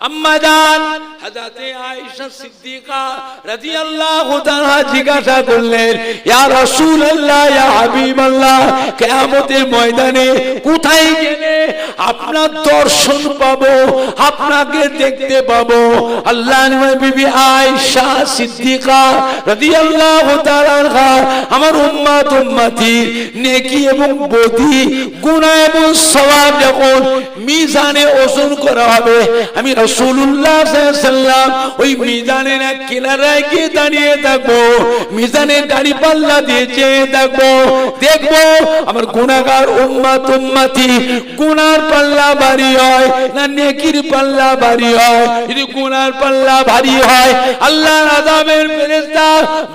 আম্মা জান হযরতে আয়েশা সিদ্দিকা রাদিয়াল্লাহু তাআলা জিজ্ঞাসা করলেন, ইয়া রাসূলুল্লাহ, ইয়া হাবিবাল্লাহ, কিয়ামতের ময়দানে কোথায় গেলে আপনার দর্শন পাবো, আপনাকে দেখতে পাবো? আল্লাহর বিবি আয়েশা সিদ্দিকা রাদিয়াল্লাহু তাআলা আমার উম্মতি নেকি এবং বদি গুনাহ এবং সওয়াব যখন মিজানে ওজন করা হবে, আমি রাসূলুল্লাহ সাল্লাল্লাহু আলাইহি সাল্লাম ওই মিজানের এক কিনারায় গিয়ে দাঁড়িয়ে থাকবো, মিজানের দাড়ি পাল্লা দিয়ে চেয়ে থাকবো, দেখবো আমার গুনাহগার উম্মতি গুনার পাল্লা ভারী হয় না নেকির পাল্লা ভারী হয়। যদি গুনার পাল্লা ভারী হয়, আল্লাহর আযাবের ফেরেশতা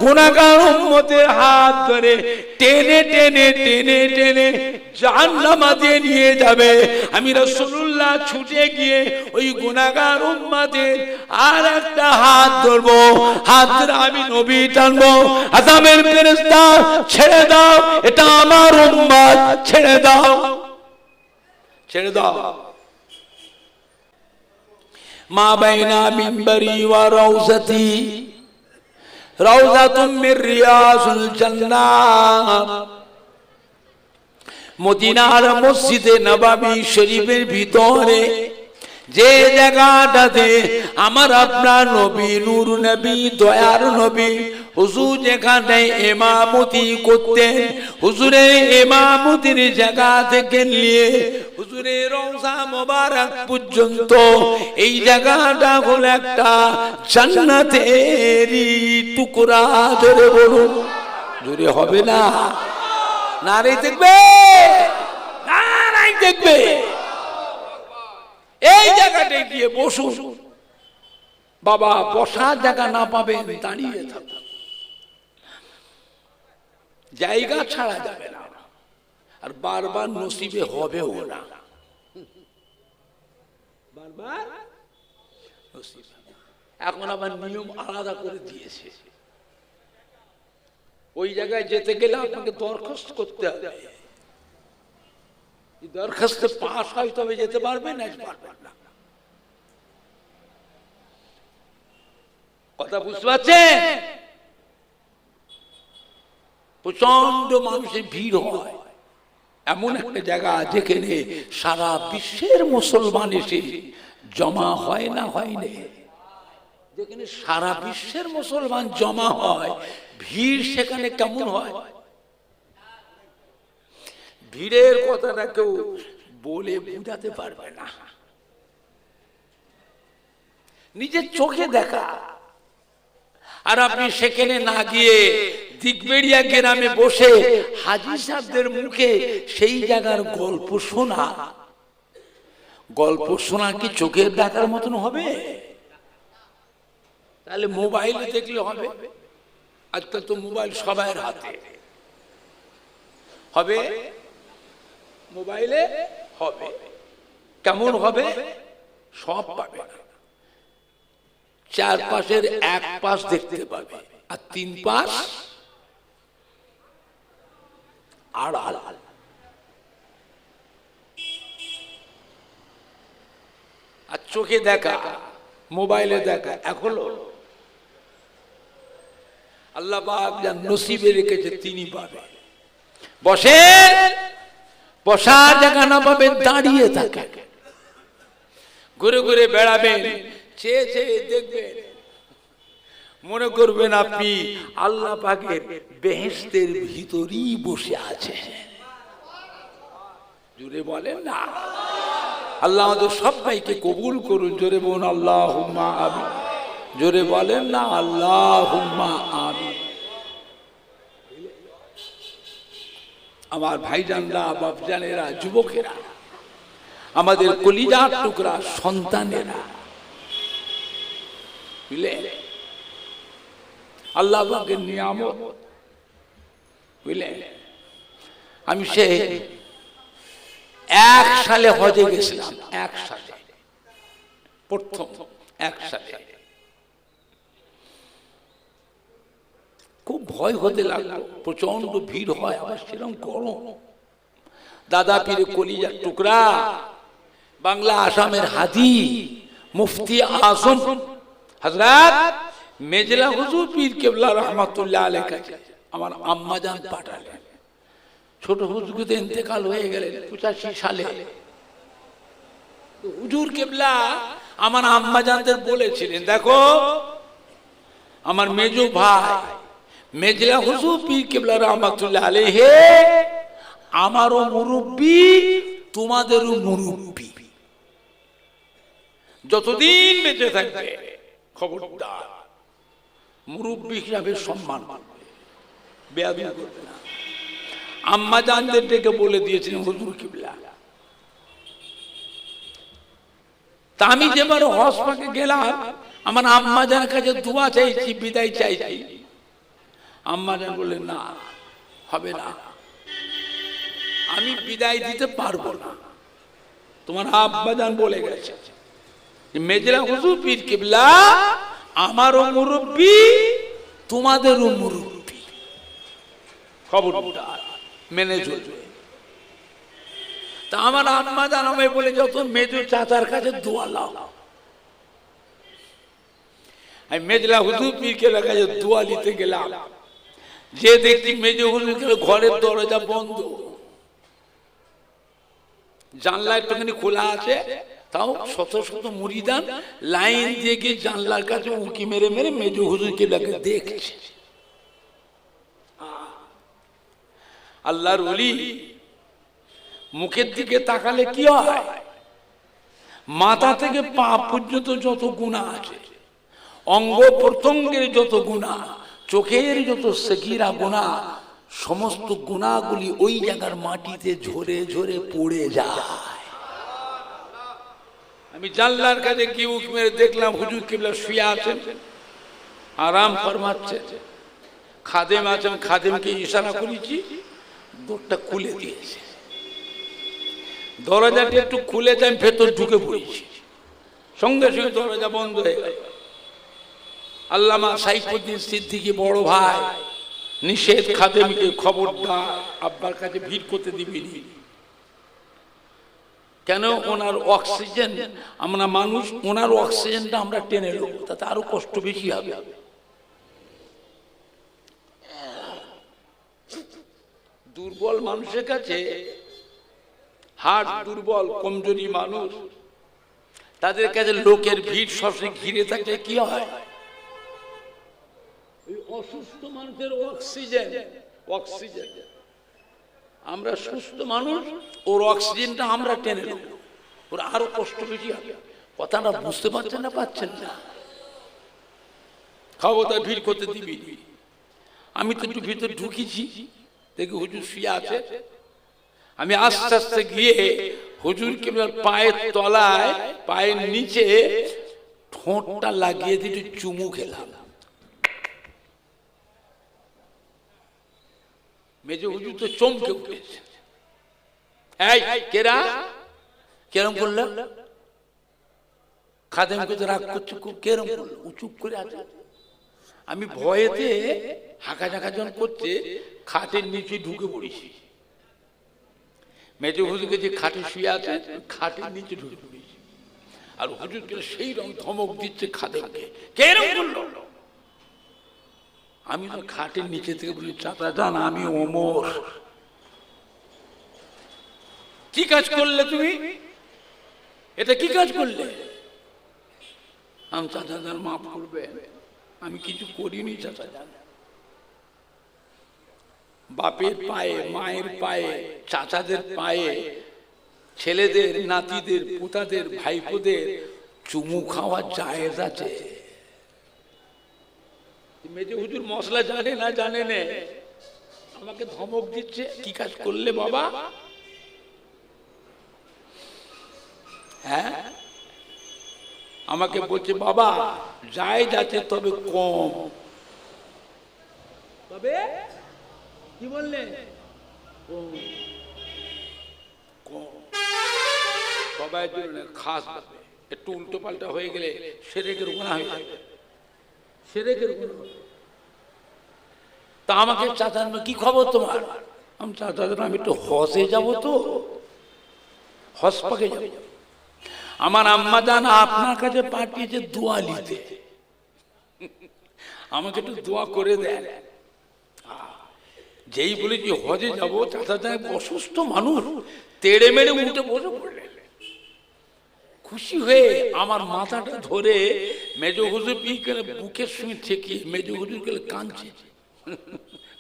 গুনাহগার উম্মতের হাত ধরে টেনে টেনে টেনে টেনে জাহান্নামে নিয়ে যাবে। আমি রাসূলুল্লাহ ছুটে গিয়ে ওই গুনাহগার উম্মতের আর একটা হাত ধরবো, হাত ধরে আমি নবী টানবো, আযাবের ফেরেশতা ছেড়ে দাও, এটা আমার উম্মত, ছেড়ে দাও, ছেড়ে দাও। মা বাইনা মিম্বরি ওয়া রাউযাতি রাউযাতুম মির রিয়াযিল জান্নাহ। মদিনার মসজিদে নববী শরীফের ভিতরে যে জায়গাটাতে আমার আপনার নবী নূর নবী দয়ার নবী হুজুর যেখানে ইমামতি করতেন, হুজুরের ইমামতির জায়গা থেকে নিয়ে হুজুরের রওজা মোবারক পর্যন্ত এই জায়গাটা হলো একটা জান্নাতেরই টুকরা। ধরে বলুন, জোরে হবে না? নারে দেখবে, নারাই দেখবে। এই জায়গাটায় গিয়ে বসুন, বাবা বসার জায়গা না পাবেন দাঁড়িয়ে থাকুন, জায়গা ছাড়া যাবে না, আর বারবার নসিবে হবেও না, বারবার নসিবে। এখন আবার নিয়ম আলাদা করে দিয়েছে, ওই জায়গায় যেতে গেলে আপনাকে দরখাস্ত করতে হবে, দরখাস্তে পাস হয় তবে যেতে পারবেন, না পারবেন না। কথা বুঝতে পারছেন? প্রচন্ড মানুষের ভিড় হয়, এমন একটা জায়গা যেখানে সারা বিশ্বের মুসলমান এসে জমা হয় না, হয় না, যেখানে সারা বিশ্বের মুসলমান জমা হয়, ভিড় সেখানে কেমন হয়? ভিড়ের কথাটা কেউ বলে বোঝাতে পারবে না, নিজের চোখে দেখা। আর আপনি সেখানে না গিয়ে দিগবেড়িয়া গ্রামে বসে হাজী সাহেবদের মুখে সেই জায়গার গল্প শোনা, গল্প শোনা কি চোখের দেখার মতন হবে? তাহলে মোবাইলে দেখলে হবে? আজকাল তো মোবাইল সবার হাতে, হবে মোবাইলে হবে, কেমন হবে? সব পাবে না, চার পাশের এক পাশ দেখতে পাবে, আর তিন পাশ আড়াল। আর চোখে দেখা, মোবাইলে দেখা, এখন আল্লাহ পাক যার নসিবে রেখেছে তিনি পাবে। বসেন, বসার জায়গা না পাবেন দাঁড়িয়ে থাকেন, ঘুরে ঘুরে বেড়াবেন, চেয়ে চেয়ে দেখবেন, মনে করবেন আপনি আল্লাহ পাকের বেহেশতের ভিতরেই বসে আছেন। জোরে বলেন না? আল্লাহ আমাদের সবাইকে কবুল করুন। জোরে বলুন আল্লাহুম্মা আমিন। জোরে বলেন না আল্লাহুম্মা আমিন। আমার ভাইজানরা, বাপজানেরা, যুবকেরা, আমাদের কলিজার টুকরা সন্তানেরা, বুঝলে আল্লাহ পাকের নিয়ামত, বুঝলে আমি সে 1 সালে হজে গেছিলাম, 1 সালে, প্রথম 1 সালে। খুব ভয় হতে লাগলো, প্রচন্ড ভিড় হয়, আবার সেরকম গরম। দাদা পীরে কলিজার টুকরা, বাংলা আসামের হাজি মুফতি আজম হযরত মেজলা হুজুর পীর কেবলা রহমাতুল্লাহ আলাইহি কাছে আমার আম্মা জান পাঠালেন। ছোট হুজুর তো ইন্তেকাল হয়ে গেলেন 85 সালে। হুজুর কেবলা আমার আম্মা জানদের বলেছিলেন, দেখো আমার মেজো ভাই মেজলা হুজুর পীর কেবলা রহমাতুল্লাহ আলাইহি আমারও মুরব্বি, তোমাদেরও মুরব্বি, যতদিন বেঁচে থাকবে খবরদার মুরব্বি হিসাবে সম্মান করবে, বেয়াদবি করবে না। আম্মা জানদের ডেকে বলে দিয়েছিলেন হুজুর কিবলা। তা আমি যেবার হজ পাকে গেলাম, আমার আম্মা জানের কাছে দোয়া চাইছি, বিদায় চাইছি। আম্মা জান বললেন, না হবে না, আমি বিদায় দিতে পারবো না। তোমার আব্বা জান বলে গেছে মেজলা হুজুর পীর কিবলা আমারও মুরব্বি, তোমাদেরও মুরব্বি, খবরদার মেনে চলবে। তা আমার আম্মা জান আমায় বলে, যত মেজো চাচার কাছে দোয়া লাও। আমি মেজলা হুজুর পীর কিবলার কাছে দোয়া নিতে গেলাম, যে দেখি মেজো হুজুর ঘরের দরজা বন্ধ, জানলা একটুখানি খোলা আছে, তাও শত শত মুরিদান লাইন দিয়ে গিয়ে জানলার কাছে উঁকি মেরে মেরে মেজো হুজুর কিবলাকে দেখছে। আল্লাহর ওলি মুখের দিকে তাকালে কি হয়, মাথা থেকে পা পর্যন্ত যত গুনাহ আছে, অঙ্গ প্রত্যঙ্গের যত গুনাহ, চোখের যত সগীরা গুনাহ, সমস্ত গুনাহগুলি ওই জায়গার মাটিতে ঝরে ঝরে পড়ে যায়। আমি জানলার কাছে গিয়ে উঁকি মেরে দেখলাম হুজুর কিবলা শুয়ে আছেন, আরাম ফরমাচ্ছে। খাদেম আছেন, খাদেমকে ইশারা করেছি, দরজাটা খুলে দিয়েছে। দরজাটা একটু খুলেছে, আমি ভেতর ঢুকে পড়েছি, সঙ্গে সঙ্গে দরজা বন্ধ হয়ে গেল। আল্লামা সাইফুদ্দিন সিদ্দিকী বড় ভাই নিষেধ খাদেমকে, খবরদার আব্বার কাছে ভিড় করতে দিবি নি। কেন? ওনার অক্সিজেন, আমরা মানুষ, ওনার অক্সিজেনটা আমরা টেনে নেব, তাতে আরো কষ্ট বেশি হবে। দুর্বল মানুষের কাছে, হার্ট দুর্বল কমজোরি মানুষ, তাদের কাছে লোকের ভিড় সবসময় ঘিরে থাকলে কি হয়, অসুস্থ মানুষের অক্সিজেন, অক্সিজেন আমরা সুস্থ মানুষ, ওর অক্সিজেনটা আমরা টেনে নেব, ওর আরো কষ্ট বেশি হবে। কথাটা বুঝতে পারছেন না? পাচ্ছেন না? খবরদার ভিড় করতে দিবি। আমি তো একটু ভিতরে ঢুকেছি, দেখি হুজুর শুয়ে আছে। আমি আস্তে আস্তে গিয়ে হুজুর কিবলার পায়ের তলায়, পায়ের নিচে ঠোঁটটা লাগিয়ে দিয়ে চুমু খেলাম। মেজো হুজুর তো চমকে উঠেছে, এই কেরা, কেরম করল? খাদেমকে তো রাগ করছে, কেরম করল? চুপ করে আছে। আমি ভয়েতে হাঁকা ঝাঁকা যখন করছে, খাটের নিচে ঢুকে পড়েছি। মেজো হুজুরকে যে খাটে শুয়ে আছে, খাটের নিচে ঢুকে পড়েছি। আর হুজুরকে সেই রকম ধমক দিচ্ছে খাদেমকে, কেরম করলো? আমি তো খাটের নিচে থেকে বলি, চাচা জান আমি ওমর। কি কাজ করলে তুমি? এটা কি কাজ করলে? আমি, চাচা জান মাফ করবে, আমি কিছু করিনি চাচা জান। বাপের পায়ে, মায়ের পায়ে, চাচাদের পায়ে, ছেলেদের, নাতিদের, পোতাদের, ভাইপোদের চুমু খাওয়া জায়েজ আছে। মেজো হুজুর মশলা জানে না, জানে না, আমাকে ধমক দিচ্ছে, কি কাজ করলে বাবা? হ্যাঁ, আমাকে বলছে বাবা জায়েজ আছে, তবে কম। তবে কি বললে? কম। সবাই খাস, একটু উল্টো পাল্টা হয়ে গেলে শিরকের গুনাহ হয়ে যাবে, শিরকের গুনাহ। তা আমাকে চাচা, কি খবর তোমার? আমি, চাচা আমি একটু হজে যাবো, তো হজ পাকে যাবো। আমার আম্মা জান আপনার কাছে পাঠিয়েছে দোয়া নিতে, আমাকে একটু দোয়া করে দেন। যেই বলেছি হজে যাবো, চাচা জান অসুস্থ মানুষ, তেড়ে মেরে উঠে বসে পড়লেন। খুশি হয়ে আমার মাথাটা ধরে মেজ হুজুর গেলে বুকের সঙ্গে ঠেকিয়ে মেজ হুজুর গেলে কাঁদছে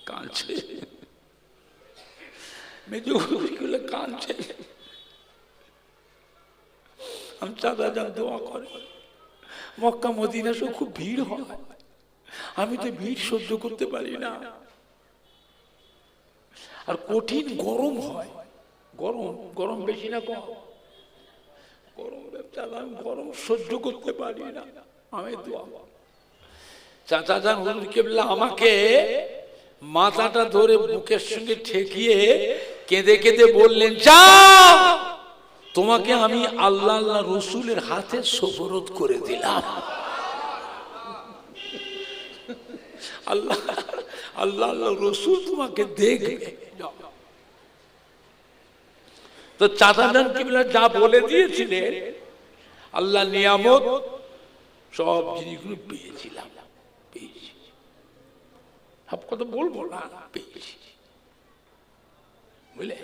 কাঁদছে, মেজ হুজুর গেলে কাঁদছে। আমি চাচা যান দোয়া করে, মক্কা মদিনা সব খুব ভিড় হয়, আমি তো ভিড় সহ্য করতে পারি না, আর কঠিন গরম হয়, গরম গরম বেশি না কম, গরম আমি গরম সহ্য করতে পারি না, আমি দোয়া। চাচা যান হুজুর কেবলা আমাকে মাথাটা ধরে বুকের সঙ্গে ঠেকিয়ে কেঁদে কেঁদে বললেন, যাও তোমাকে আমি আল্লাহ আল্লাহ রসুলের হাতে সোপরদ করে দিলাম। আল্লাহ আল্লাহ আল্লাহ রসুল তোমাকে দেখবে। তো চাচা যান কিবলা যা বলে দিয়েছিলেন, আল্লাহ নিয়ামত সব জিনিসগুলো পেয়েছিলাম, পেয়েছি, সব কথা বলবো না, পেয়েছি, বুঝলে।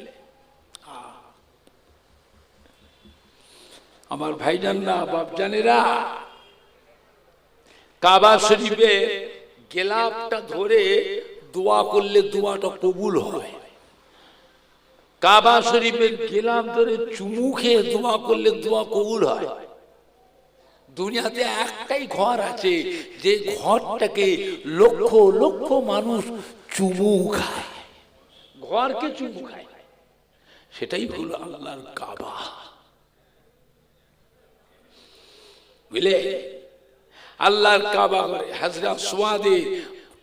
আমার ভাইজানরা বাপজানেরা, কাবা শরীফে গেলাপটা ধরে দোয়া করলে দোয়াটা কবুল হয়, কাবা শরীফের গেলাপ ধরে চুমু খেয়ে দোয়া করলে দোয়া কবুল হয়। দুনিয়াতে একটাই ঘর আছে যে ঘরটাকে লক্ষ লক্ষ মানুষ চুমু খায়, ঘরকে চুমু খায়, সেটাই হলো আল্লাহর কাবা, বুঝলে। আল্লাহর কাবা ঘরে হাজরা সোয়াদে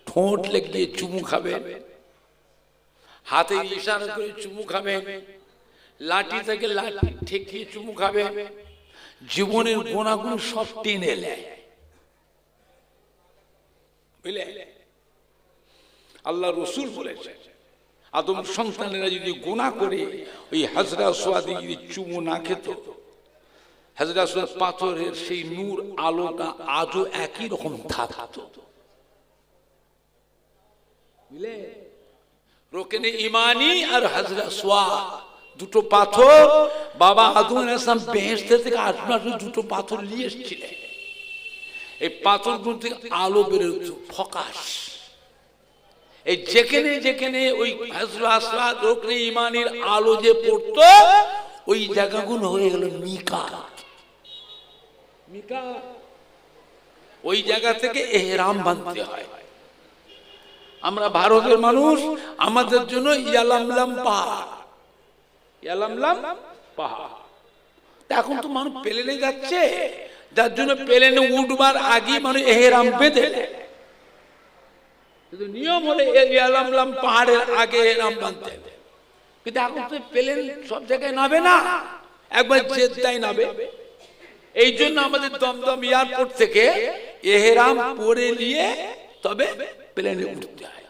ঠোঁট লেগে চুমু খাবে, হাতে ইশারা করে চুমু খাবে, লাঠি থেকে লাঠি ঠেকিয়ে চুমু খাবে, জীবনের গোনাগুলো সব টেনে নেয়, বুঝলে। আল্লাহ রসুল বলেছে আদম সন্তানেরা যদি গুনাহ করে ওই হাজরা সোয়াদে যদি চুমু না খেত, হাজরা সোয়াদ পাথরের সেই নূর আলোটা আজও একই রকম থাকতো, বুঝলে। রোকেনে ইমানি আর হাজরা সোয়াদ দুটো পাথর, বাবা আদম আলাইহিস সালাম বেহেশত থেকে আসমানে দুটো পাথর নিয়ে এসেছিলেন, এই পাথরগুলো থেকে আলো বেরোত ফোকাস, এই যেখানে যেখানে ওই হাজরা সোয়াদ রোকেনে ইমানির আলো যে পড়তো ওই জায়গাগুলো হয়ে গেল মিকাত, মিকাত। ওই জায়গা থেকে ইহরাম বাঁধতে হয়। আমরা ভারতের মানুষ, আমাদের জন্য ইয়ালামলাম পাহাড়, ইয়ালামলাম পাহাড়। এখন তো মানুষ প্লেনে যাচ্ছে, যার জন্য প্লেনে উঠবার আগে মানুষ ইহরাম বেঁধে নেয়, কিন্তু নিয়ম হলে ইয়ালামলাম পাহাড়ের আগে ইহরাম বাঁধতে হবে। কিন্তু এখন তো প্লেন সব জায়গায় নাবে না, একবার জেদ্দায় নাবে। এই জন্য আমাদের দমদম এয়ারপোর্ট থেকে ইহরাম পরে নিয়ে তবে প্লেনে উঠতে হয়।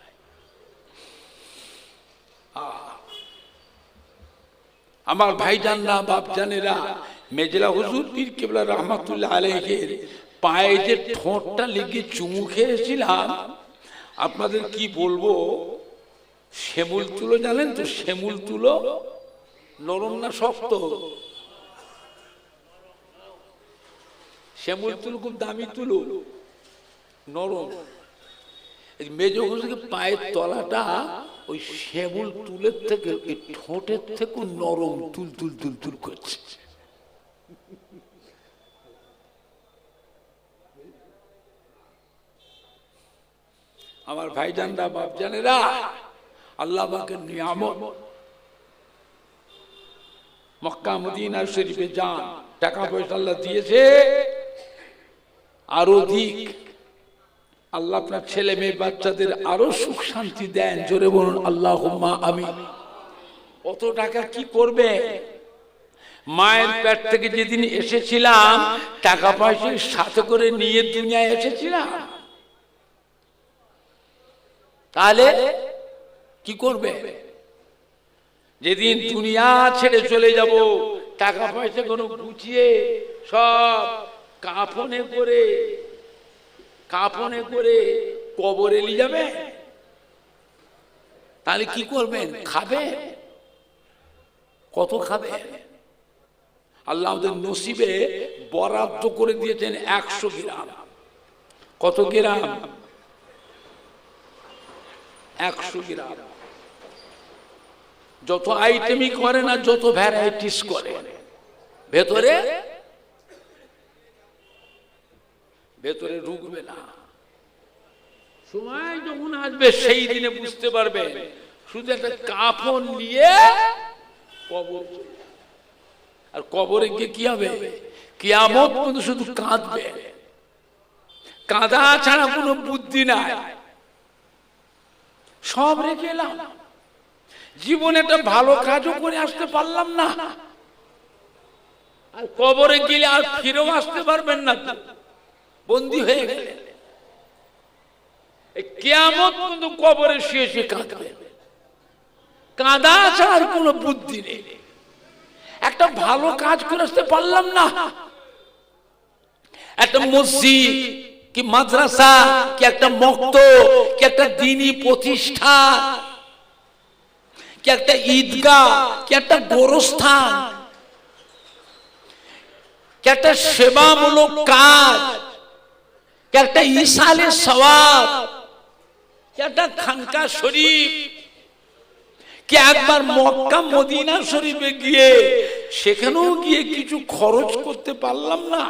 আমার ভাইজানরা বাপজানেরা, মেজলা হুজুর পীর কেবলা রহমাতুল্লাহ আলাইহির পায়ে যে ঠোঁটটা লেগে চুমু খেয়েছিলাম, আপনাদের কি বলবো। শ্যামুল তুলো জানেন তো, শ্যামুল তুলো নরম না শক্ত? শ্যামুল তুলো খুব দামি তুলো, নরম। মেজ হুজুরকে পায়ের তলাটা ওই শ্যামুল তুলের থেকে এই ঠোঁটের থেকে নরম, তুল তুল তুল তুল করছে। আমার ভাইজানরা বাপজানেরা, আল্লাহ পাকের নিয়ামত। মক্কা মদিনা শরীফে যান, টাকা পয়সা আল্লাহ দিয়েছে আরো অধিক। আল্লাহ আপনার ছেলে মেয়ে বাচ্চাদের আরো সুখ শান্তি দেন, জোরে বলুন আল্লাহুম্মা আমিন। অত টাকা কি করবে? মায়ের পেট থেকে যেদিন এসেছিলাম টাকা পয়সা সাথে করে নিয়ে দুনিয়ায় এসেছিলাম, তাহলে কি করবে? যেদিন দুনিয়া ছেড়ে চলে যাব টাকা পয়সা কোনো গুছিয়ে সব কাফনে করে কবরে নিয়ে যাবে, তাহলে কি করবেন? খাবে? কত খাবে? আল্লাহ আমাদের নসিবে বরাদ্দ করে দিয়েছেন 100 গ্রাম। কত গ্রাম? 100 গ্রাম। যত আইটেমই করে না, যত ভ্যারাইটিস করে, ভেতরে ঢুকবে না। সময় যখন আসবে সেই দিনে বুঝতে পারবে। শুধু একটা কাফন নিয়ে কবর, আর কবরে গিয়ে কি হবে? কিয়ামত পর্যন্ত শুধু কাঁদবে। কাঁদা ছাড়া কোনো বুদ্ধি নাই। সব রেখে এলাম, জীবনে একটা ভালো কাজও করে আসতে পারলাম না, আর কবরে গেলে আর ফিরেও আসতে পারবেন না, বন্দী হয়ে গেলে। কিয়ামত পর্যন্ত কবরে শুয়ে শুয়ে কাঁদবে। কাঁদা ছাড়া কোনো বুদ্ধি নেই। একটা ভালো কাজ করে আসতে পারলাম না, একটা মসজিদ কি মাদ্রাসা কি একটা মক্তব কি একটা দ্বীনি প্রতিষ্ঠান কি একটা ঈদগাহ কি একটা গোরস্থান কি একটা সেবামূলক কাজ কি একটা ইসালে সওয়াব কি একটা খানকা শরীফ কি একবার মক্কা মদিনা শরীফে গিয়ে সেখানেও গিয়ে কিছু খরচ করতে পারলাম না।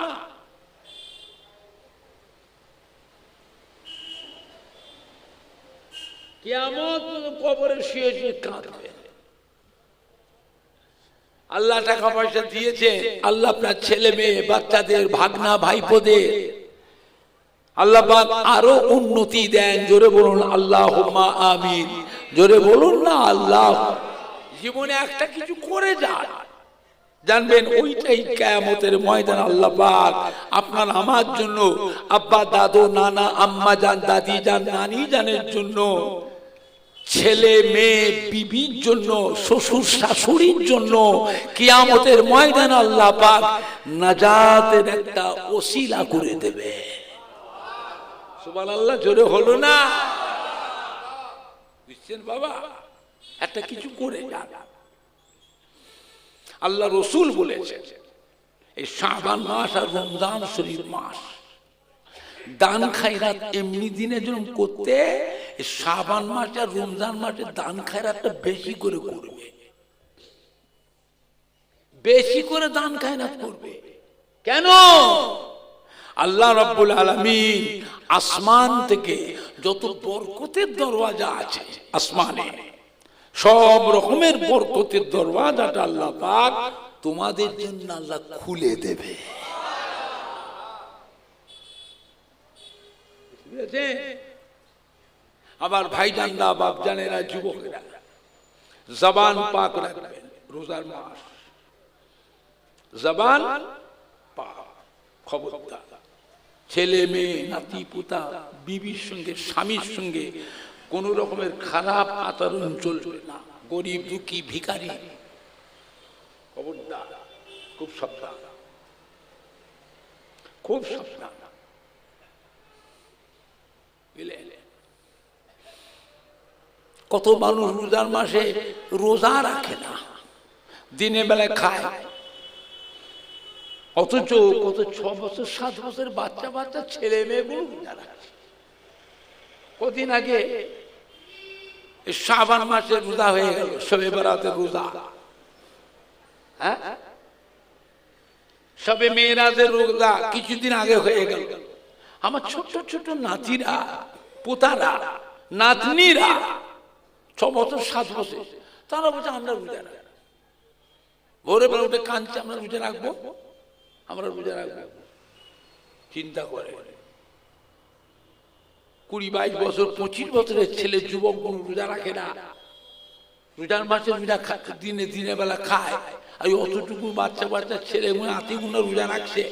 কিয়ামত কবরে শুয়ে শুয়ে কাঁদবে। আল্লাহ টাকা পয়সা দিয়েছে, আল্লাহ আপনার ছেলে মেয়ে বাচ্চাদের ভাগনা ভাইপোদের আল্লাহ পাক আরো উন্নতি দেন। জোরে বলুন আল্লাহুম্মা আমিন। জোরে বলুন না আল্লাহ। জীবনে একটা কিছু করে যান, জানবেন ওইটাই কিয়ামতের ময়দান আল্লাহ পাক আপনার আমার জন্য, আব্বা দাদু নানা আম্মা জান দাদি জান নানি জানের জন্য, ছেলে মেয়ে বিবির জন্য, শ্বশুর শাশুড়ির জন্য কিয়ামতের ময়দান আল্লাহ পাক নাজাতের একটা ওসিলা করে দেবে। সুবহানাল্লাহ। জোরে হলো না? বুঝছেন বাবা? একটা কিছু করে যান। আল্লাহ রসুল বলেছেন এই শাবান মাস আর রমজান শরীফ মাস দান খায়রাত এমনি দিনের জন্য করতে, শাবান মাস আর রমজান মাসে দান খায়রাতটা বেশি করে করবে, বেশি করে দান খায়রাত করবে। কেন? আল্লাহ রাব্বুল আলামিন আসমান থেকে যত বরকতের দরওয়াজা আছে আসমানে, সব রকমের বরকতের দরওয়াজাটা আল্লাহ পাক তোমাদের জন্য আল্লাহ খুলে দেবে। আবার ভাইজানরা বাপজানেরা যুবকেরা জবান পাক রাখবেন। রোজার মাস জবান পাক, খবরদার। ছেলে মেয়ে নাতি পুতা বিবির সঙ্গে স্বামীর সঙ্গে কোন রকমের খারাপ আচরণ চলবে না। গরিব দুঃখী ভিখারি খবরদার, খুব সাবধান, খুব সাবধান। কত মানুষ রোজার মাসে রোজা রাখে না, দিনের বেলায় খায়, অথচ কত 6 বছর 7 বছর বাচ্চা বাচ্চা ছেলে মেয়েগুলো রোজা রাখে। কদিন আগে শাবান মাসে রোজা হয়ে গেল, শবে বরাতের রোজা, হ্যাঁ শবে মেরাজের রোজা কিছুদিন আগে হয়ে গেল। আমার ছোট ছোট নাতিরা পোতারা নাতনিরা 6 বছর 7 বছর, তারা বলছে আমরা রোজা রাখবো। ভোরে বেলা উঠে কাঁদছে, আমরা রোজা রাখবো, আমরা রোজা রাখবো। চিন্তা করে 20-22 বছর 25 বছরের ছেলে যুবক রোজা রাখে না। রোজার মাসে রোজা দিনে দিনের বেলা খায়, আর অতটুকু বাচ্চা বাচ্চা ছেলে মনে আতিগুলো রোজা রাখছে।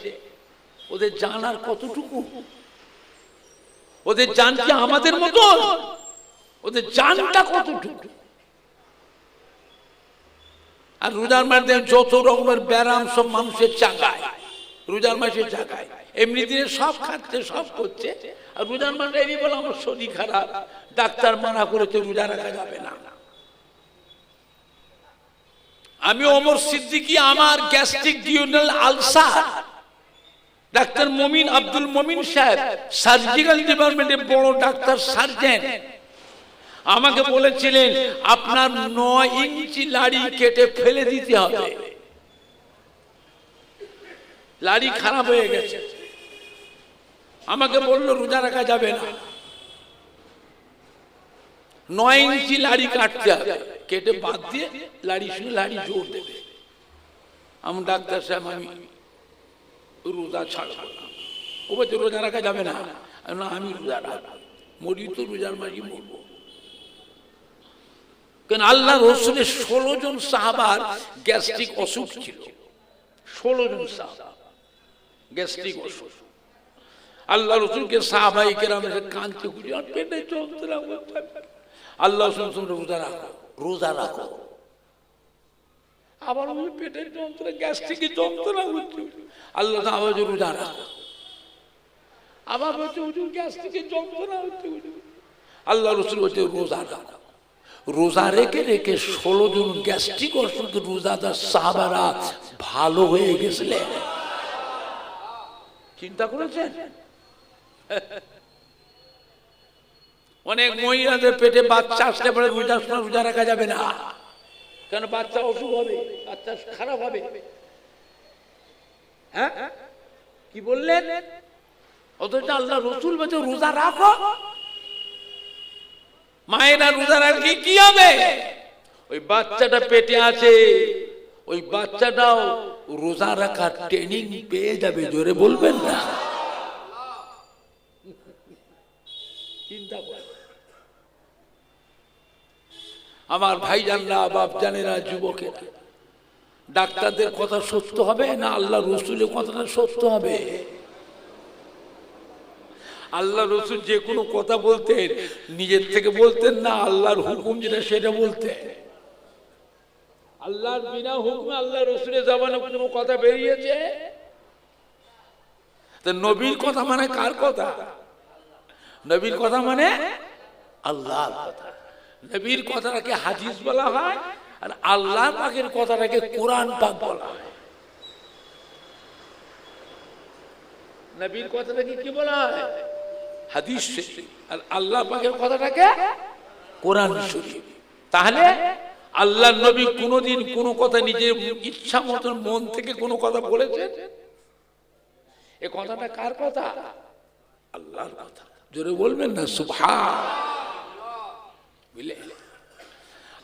ওদের জান আর কতটুকু? ওদের জান কি আমাদের মতো? ওদের জানটা কতটুকু? আর রোজার মাসে যত রকমের ব্যারাম সব মানুষের চাকায়, রোজার মাসে চাকায়। এমনি দিনে সব খাচ্ছে সব করছে, আর রোজার মাসে এই বলে আমার শরীর খারাপ, ডাক্তার মানা করেছে রোজা রাখা যাবে না। আমি ওমর সিদ্দিকী, আমার গ্যাস্ট্রিক ডিউনাল আলসার, ডাক্তার মমিন আব্দুল মমিন সাহেব সার্জিক্যাল ডিপার্টমেন্টের বড় ডাক্তার সার্জেন, আমাকে বলেছিলেন আপনার 9 ইঞ্চি লাড়ি কেটে ফেলে দিতে হবে, লাড়ি খারাপ হয়ে গেছে। আমাকে বললো রোজা রাখা যাবে না, 9 ইঞ্চি লাড়ি কাটতে হবে, কেটে বাদ দিয়ে লাড়ি শুনে লাড়ি জোর দেবে। আমি ডাক্তার সাহেব আমি রোজা ছাড়বো না। ও বলছে রোজা রাখা যাবে না। আমি রোজা রাখবো, মরি তো রোজার মাঝে মরবো। কেন আল্লাহ রসুলের 16 জন সাহাবার গ্যাস্ট্রিক অসুখ ছিল, 16 জন সাহাবা গ্যাস্ট্রিক অসুখ। আল্লাহ রসুলকে সাহাবাই কেরাম এসে কাঁদতে খুঁজে আর পেটে যন্ত্রণা করতে, আল্লাহ রসুল তোমরা রোজা রাখো, রোজা রাখো। আবার ওই পেটের যন্ত্রণা গ্যাস্ট্রিকের যন্ত্রণা হচ্ছে, আল্লাহ আবার রোজা রাখো। আবার বলছে হুজুর গ্যাস্ট্রিকের যন্ত্রণা হচ্ছে, আল্লাহ রসুল বলছে রোজা রাখো। রোজা রেখে রেখে 16 জন গ্যাস্ট্রিক অসুখ রোজাদার সাহাবারা ভালো হয়ে গেছিলেন। চিন্তা করেছেন? অনেক মহিলাদের পেটে বাচ্চা আসলে পরে রোজা রাখা যাবে না, কেন বাচ্চা অসুখ হবে, বাচ্চা খারাপ হবে। হ্যাঁ কি বললেন? অথচ আল্লাহ রসুল বলছে রোজা রাখো। মায়েরা রোজা রাখলে কি হবে? ওই বাচ্চাটা পেটে আছে, ওই বাচ্চাটাও রোজা রাখার ট্রেনিং পেয়ে যাবে। জোরে বলবেন না? চিন্তা করেন আমার ভাইজানরা, বাপজানেরা, যুবকেরা, ডাক্তারদের কথা সত্য হবে না আল্লাহ রসুলের কথাটা সত্য হবে? আল্লাহ রসুল যে কোনো কথা বলতেন নিজের থেকে বলতেন না, আল্লাহর হুকুম যেটা সেটা বলতেন। আল্লাহর বিনা হুকুমে আল্লাহ রসুলের জবানে কোনো কথা বেরিয়েছে? তো নবীর কথা মানে কার কথা? নবীর কথা মানে আল্লাহর কথা। নবীর কথাটাকে হাদিস বলা হয়, আর আল্লাহ পাকের কথাটাকে কোরআন পাক বলা হয়। নবীর কথাটাকে কি বলা হয়? হাদিস শরীফ, আর আল্লাহ পাকের কথাটাকে কোরআন শরীফ। তাহলে আল্লাহর নবী কোনদিন কোনো কথা নিজের ইচ্ছা মতন মন থেকে কোনো কথা বলেছেন? এই কথাটা কার কথা? আল্লাহর কথা। জোরে বলবেন না সুবহানাল্লাহ। বুঝলে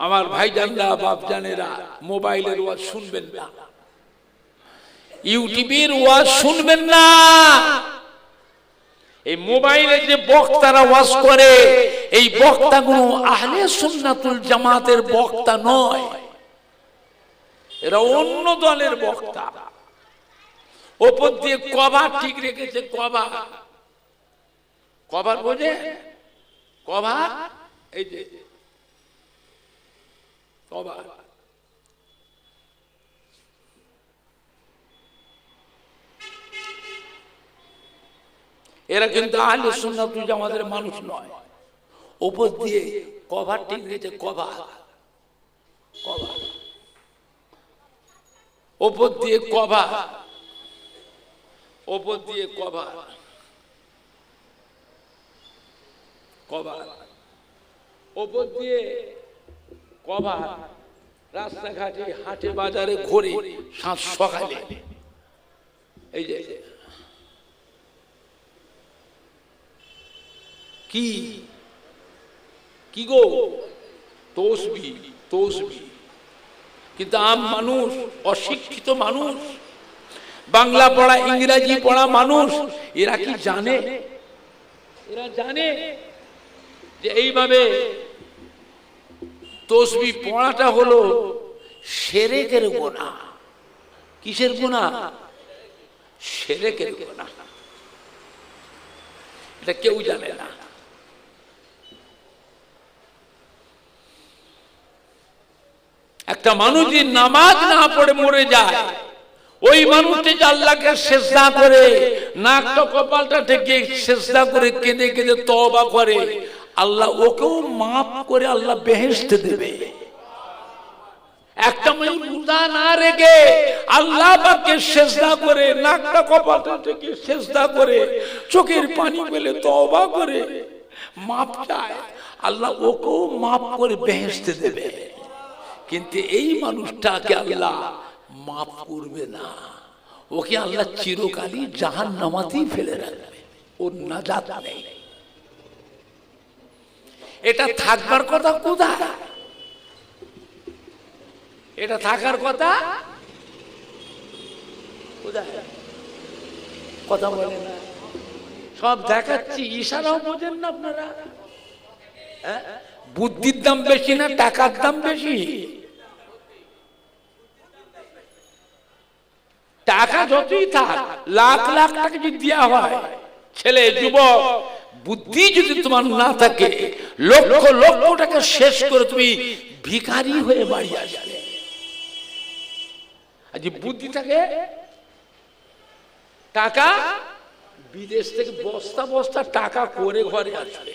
আমার ভাইজানরা, বাপজানেরা, মোবাইলের ওয়াজ শুনবেন না, ইউটিউবের ওয়াজ শুনবেন না। এই মোবাইলে যে বক্তারা ওয়াজ করে, এই বক্তাগুলো আহলে সুন্নাতুল জামাতের বক্তা নয়, এরা অন্য দলের বক্তা। ওপর দিয়ে কভার ঠিক রেখেছে, কভার, কভার বোঝে? কভার, এই যে কভার, এরা কিন্তু আহলে সুন্নাতুল জামাতের মানুষ নয়। ওপর দিয়ে কভার ঠিক রেখেছে, কভার, কভার, ওপর দিয়ে কভার, ওপর দিয়ে কভার, কভার, ওপর দিয়ে কভার। রাস্তাঘাটে, হাটে, বাজারে ঘুরে সাত সকালে এই যে কি কি গো তসবি, তসবি। কিন্তু আম মানুষ, অশিক্ষিত মানুষ, বাংলা পড়া ইংরেজি পড়া মানুষ, এরা কি জানে? এরা জানে যে এইভাবে তসবি পড়াটা হলো শিরকের গুনাহ। কিসের গুনাহ? শিরকের গুনাহ। এটা কেউ জানে না। এক একটা মানুষ যদি নামাজ না পড়ে মরে যায়, ওই মানুষটি যে আল্লাহকে সিজদা করে নাকটা কপালটা থেকে সিজদা করে কেঁদে কেঁদে তওবা করে, আল্লাহ ওকেও মাফ করে আল্লাহ বেহেশতে দেবে। একটা মানুষ রোজা না রেখে আল্লাহ পাককে সিজদা করে নাকটা কপালটা থেকে সিজদা করে চোখের পানি ফেলে তওবা করে মাফ চায়, আল্লাহ ওকেও মাফ করে বেহেশতে দেবে। কিন্তু এই মানুষটাকে আল্লাহ মাফ করবে না, ওকে আল্লাহ চিরকালই জাহান্নামাতেই ফেলে রাখবে, ওর নাজাত নেই। এটা থাকবার কথা কোথায়? এটা থাকার কথা কোথায়? কথা বলে না, সব দেখাচ্ছি, ইশারাও বোঝেন না আপনারা। বুদ্ধির দাম বেশি না টাকার দাম বেশি? টাকা যতই থাক, লাখ লাখ টাকা যদি দেওয়া হয়, ছেলে যুবক, বুদ্ধি যদি তোমার না থাকে, লক্ষ লক্ষ টাকা শেষ করে তুমি ভিখারি হয়ে বাড়ি আসবে। আর যে বুদ্ধি থাকে, টাকা বিদেশ থেকে বস্তা বস্তা টাকা করে ঘরে আসবে।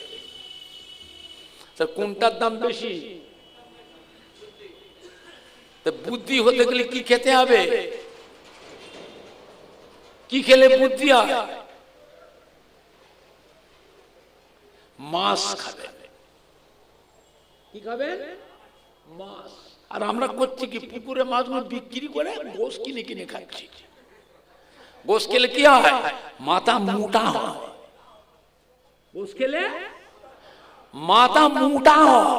কোনটার দাম বেশি? বুদ্ধি হতে গেলে কি খেতে হবে? কি খেলে বুদ্ধি হয়? মাছ খাবেন। কি খাবেন? মাছ। আর আমরা করছি কি, পুকুরে মাছগুলো বিক্রি করে গোশ কিনে কিনে খাচ্ছি। গোশ খেলে কি হয়? মাথা মোটা হয়। গোশ খেলে মাথা মোটা হয়,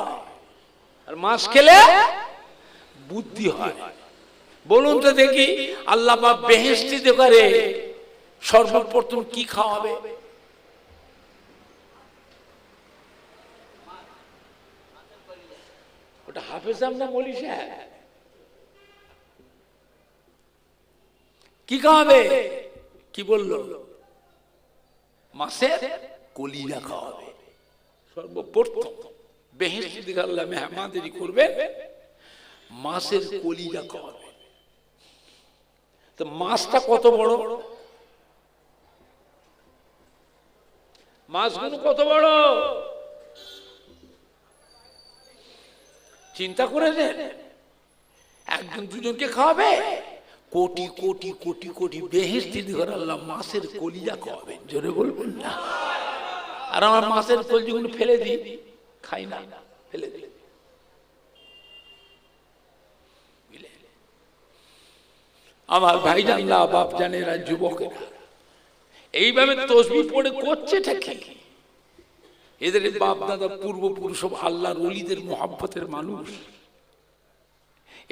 আর মাছ খেলে বুদ্ধি হয়। বলুন তো দেখি, আল্লাহ পাক বেহেশতি দেবে, সর্বপ্রথম কি খাওয়াবে? ওটা হাফেজ আমরা বলি, কি খাওয়াবে? কি বললো? মাছের কলিজা খাওয়াবে। সর্বপ্রথম বেহেশতি দিকে আল্লাহ মেহমানদারি করবে, মাছের কলিজা খাওয়াবে। তো মাছটা কত বড়? মাছগুলো কত বড় চিন্তা করেছেন? একজন দুজনকে খাওয়াবে, কোটি কোটি কোটি কোটি বেহেশতি দিকে আল্লাহ মাছের কলিজা খাওয়াবে। জোরে বলবেন না? আর আমার মাছের কলিজাগুলো ফেলে দিই, খাই না, ফেলে দিই। আমার ভাইজানরা, বাপ জানেরা, যুবকেরা, এইভাবে তসবিহ পড়ে করছে ঠিক। এদের বাপ দাদা পূর্বপুরুষ আল্লাহর ওলিদের মহব্বতের মানুষ,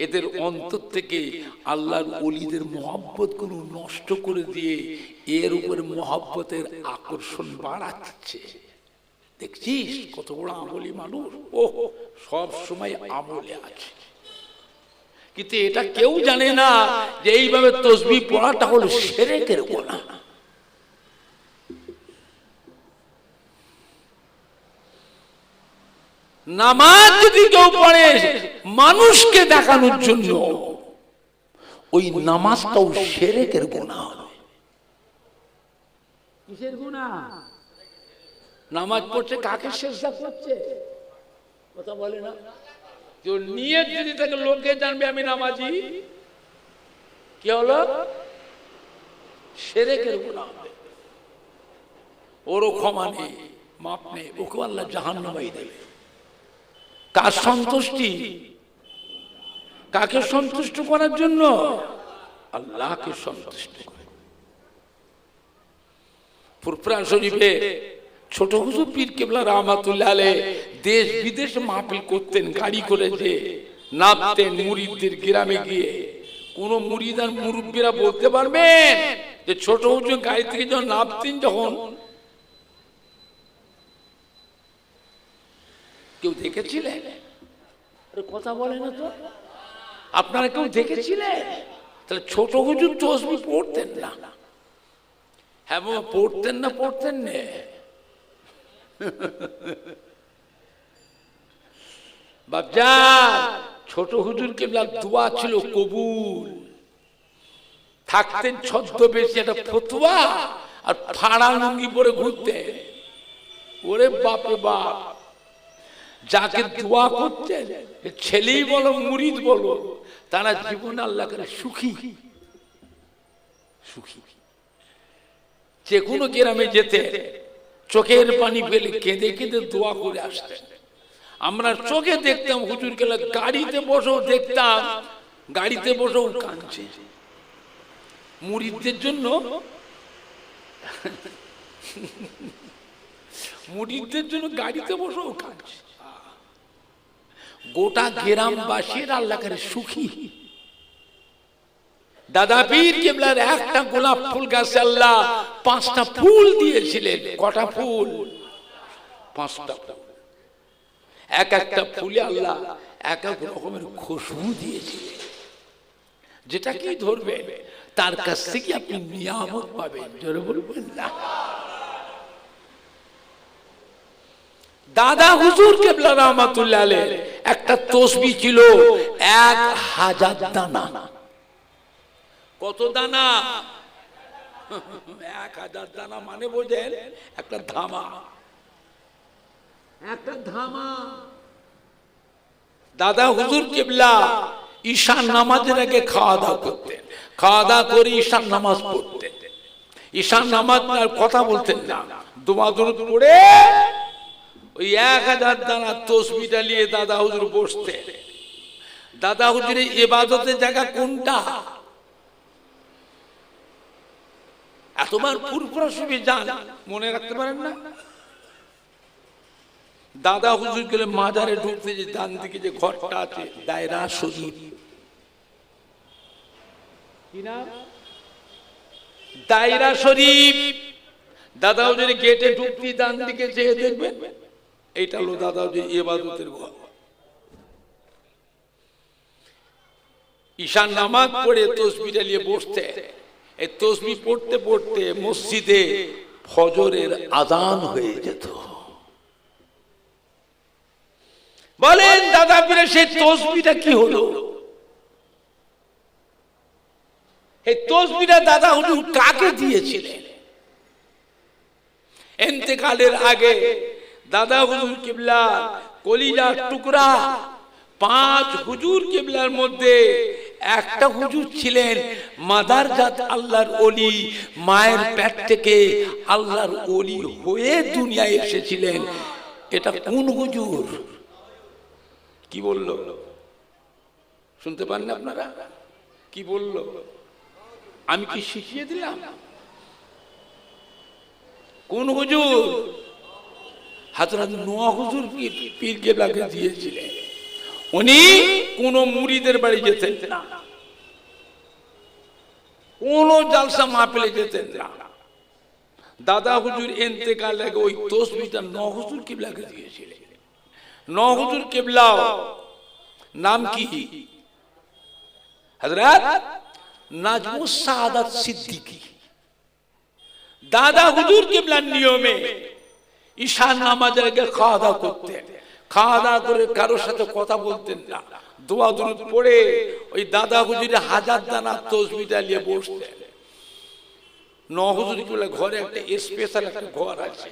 এদের অন্তর থেকে আল্লাহর ওলিদের মহব্বত গুলো নষ্ট করে দিয়ে এর উপরে মহব্বতের আকর্ষণ বাড়াচ্ছে। দেখছিস কত বড় আমলি মানুষ, ও সব সময় আমলে আছে। কিন্তু এটা কেউ জানে না যে এইভাবে তসবিহ পড়াটা হলো শিরকের গুনাহ। নামাজ যদি কেউ পড়ে মানুষকে দেখানোর জন্য, ওই নামাজটাও শিরকের গুনাহ হবে। কিসের গুনাহ? নামাজ পড়ছে কাকে সিজদা করছে? কথা বলে না। তো নিয়ত যদি থাকে লোকে জানবে আমি নামাজি, কি হলো? শিরকের গুনাহ হবে। ওরও ক্ষমা নেই, মাপ নেই, ওকে আল্লাহ জাহান্নামে দেবে। কার সন্তুষ্টি? কাকে সন্তুষ্ট করার জন্য? আল্লাহকে সন্তুষ্ট করে। ফুরফুরা শরীফে ছোট হুজুর পীর কেবলা রাহমাতুল্লাহ আলাইহি দেশ বিদেশে মাহফিল করতেন, গাড়ি করে যে নামতেন মুরিদদের গ্রামে গিয়ে। কোন মুরিদ আর মুরব্বীরা বলতে পারবেন যে ছোট হুজুর গাড়ি থেকে যখন নামতেন, যখন কেউ দেখেছিলেন? কথা বলে না তো। আপনারা কেউ দেখেছিলেন? তাহলে ছোট হুজুর তসবিহ পড়তেন না? হ্যাঁ বাবা, পড়তেন না? পড়তেন না? বাপজান, ছোট হুজুর কেবলার দোয়া ছিল কবুল। থাকতেন ছদ্মবেশে একটা ফতুয়া আর ফাড়া লুঙ্গি পরে ঘুরতে। ওরে বাপে বাপ, যাকে দোয়া করতেন ছেলেই বলো মুরিদ বলো, তারা জীবন আল্লাহ করে সুখী সুখী। যে কোনো গ্রামে যেতে চোখের পানি ফেলে কেঁদে কেঁদে দোয়া করে আসতেন। আমরা চোখে দেখতাম হুজুর গেলে, গাড়িতে বসেও দেখতাম, গাড়িতে বসেও কাঁদছে মুরিদদের জন্য। মুরিদদের জন্য গাড়িতে বসেও কাঁদছে। গোটা গ্রামবাসীর আল্লাহ করে সুখী। দাদা পীর কেবলার একটা গোলাপ ফুল গাছে আল্লাহ 5টা ফুল দিয়েছিলেন। কটা ফুল? 5টা ফুল। এক একটা ফুলে আল্লাহ এক এক রকমের খুশবু দিয়েছিলেন। যেটা কি ধরবে তার কাছ থেকে আপনি নিয়ামত পাবেন। জোরে বলবেন না? দাদা হুজুর কেবলা রহমাতুল্লাহ আলাইহি একটা তসবিহ ছিল 1000 দানা। কত দানা? 1000 দানা মানে বোঝেন একটা ধামা, একটা ধামা। দাদা হুজুর কেবলা ঈশান নামাজের আগে খাওয়া দাওয়া করতেন, খাওয়া দাওয়া করে ঈশান নামাজ পড়তেন। ঈশান নামাজ আর কথা বলতেন না, দোয়া দরুদ পড়ে ওই 1000 দানা তসবিহটা নিয়ে দাদা হুজুর বসতেন। দাদা হুজুরের ইবাদতের জায়গা কোনটা? এতবার ফুরফুরা শরীফে যান, মনে রাখতে পারেন না? দাদা হুজুর গেলে মাজারে ঢুকতে যে ডান দিকে যে ঘরটা আছে দায়রা শরীফ, কি নাম? দায়রা শরীফ। দাদা হুজুরের গেটে ঢুকতে ডান দিকে চেয়ে দেখবেন, এইটা হলো দাদা হুজুর ইবাদতের ঘর। ঈশান নামাজ পড়ে তসবিহটা নিয়ে বসতে, এই তসবিহ পড়তে পড়তে মসজিদে ফজরের আযান হয়ে যেত। বলেন দাদা পীরের সেই তসবিহটা কি হলো? এই তসবিহটা দাদা হুজুর কাকে দিয়েছিলেন? ইন্তেকালের আগে দাদা হুজুর কিবলা কলিজার টুকরা 5 হুজুর কিবলার মধ্যে একটা হুজুর ছিলেন মাদারজাত আল্লাহর ওলি, মায়ের পেট থেকে আল্লাহর ওলি হয়ে দুনিয়ায় এসেছিলেন। এটা কোন হুজুর? কি বলল? শুনতে পান না আপনারা? কি বলল? আমি কি শিখিয়ে দিলাম? কোন হুজুর? হযরত নোয়া হুজুর পীর কেবলাকে দিয়েছিলেন। উনি কোন মুরিদের বাড়ি যেতেন না, কোন জালসা মাহফিলে যেতেন না। দাদা হুজুর ইন্তেকাল আগে ওই তসবিহটা নোয়া হুজুর কেবলাকে দিয়েছিলেন। নোয়া হুজুর কেবলা নাম কি? হযরত নাজমুস সাআদাত সিদ্দিকী। দাদা হুজুর কেবলার নিয়মে ঈশান নামাজের আগে খাওয়া দাওয়া করতেন, খাওয়া দাওয়া করে কারোর সাথে কথা বলতেন না, দোয়া দরুদ পড়ে ওই দাদা হুজুরের 1000 দানা তসবিহটা নিয়ে বসতেন। নোয়া হুজুর কেবলার ঘরে একটা স্পেশাল একটা ঘর আছে,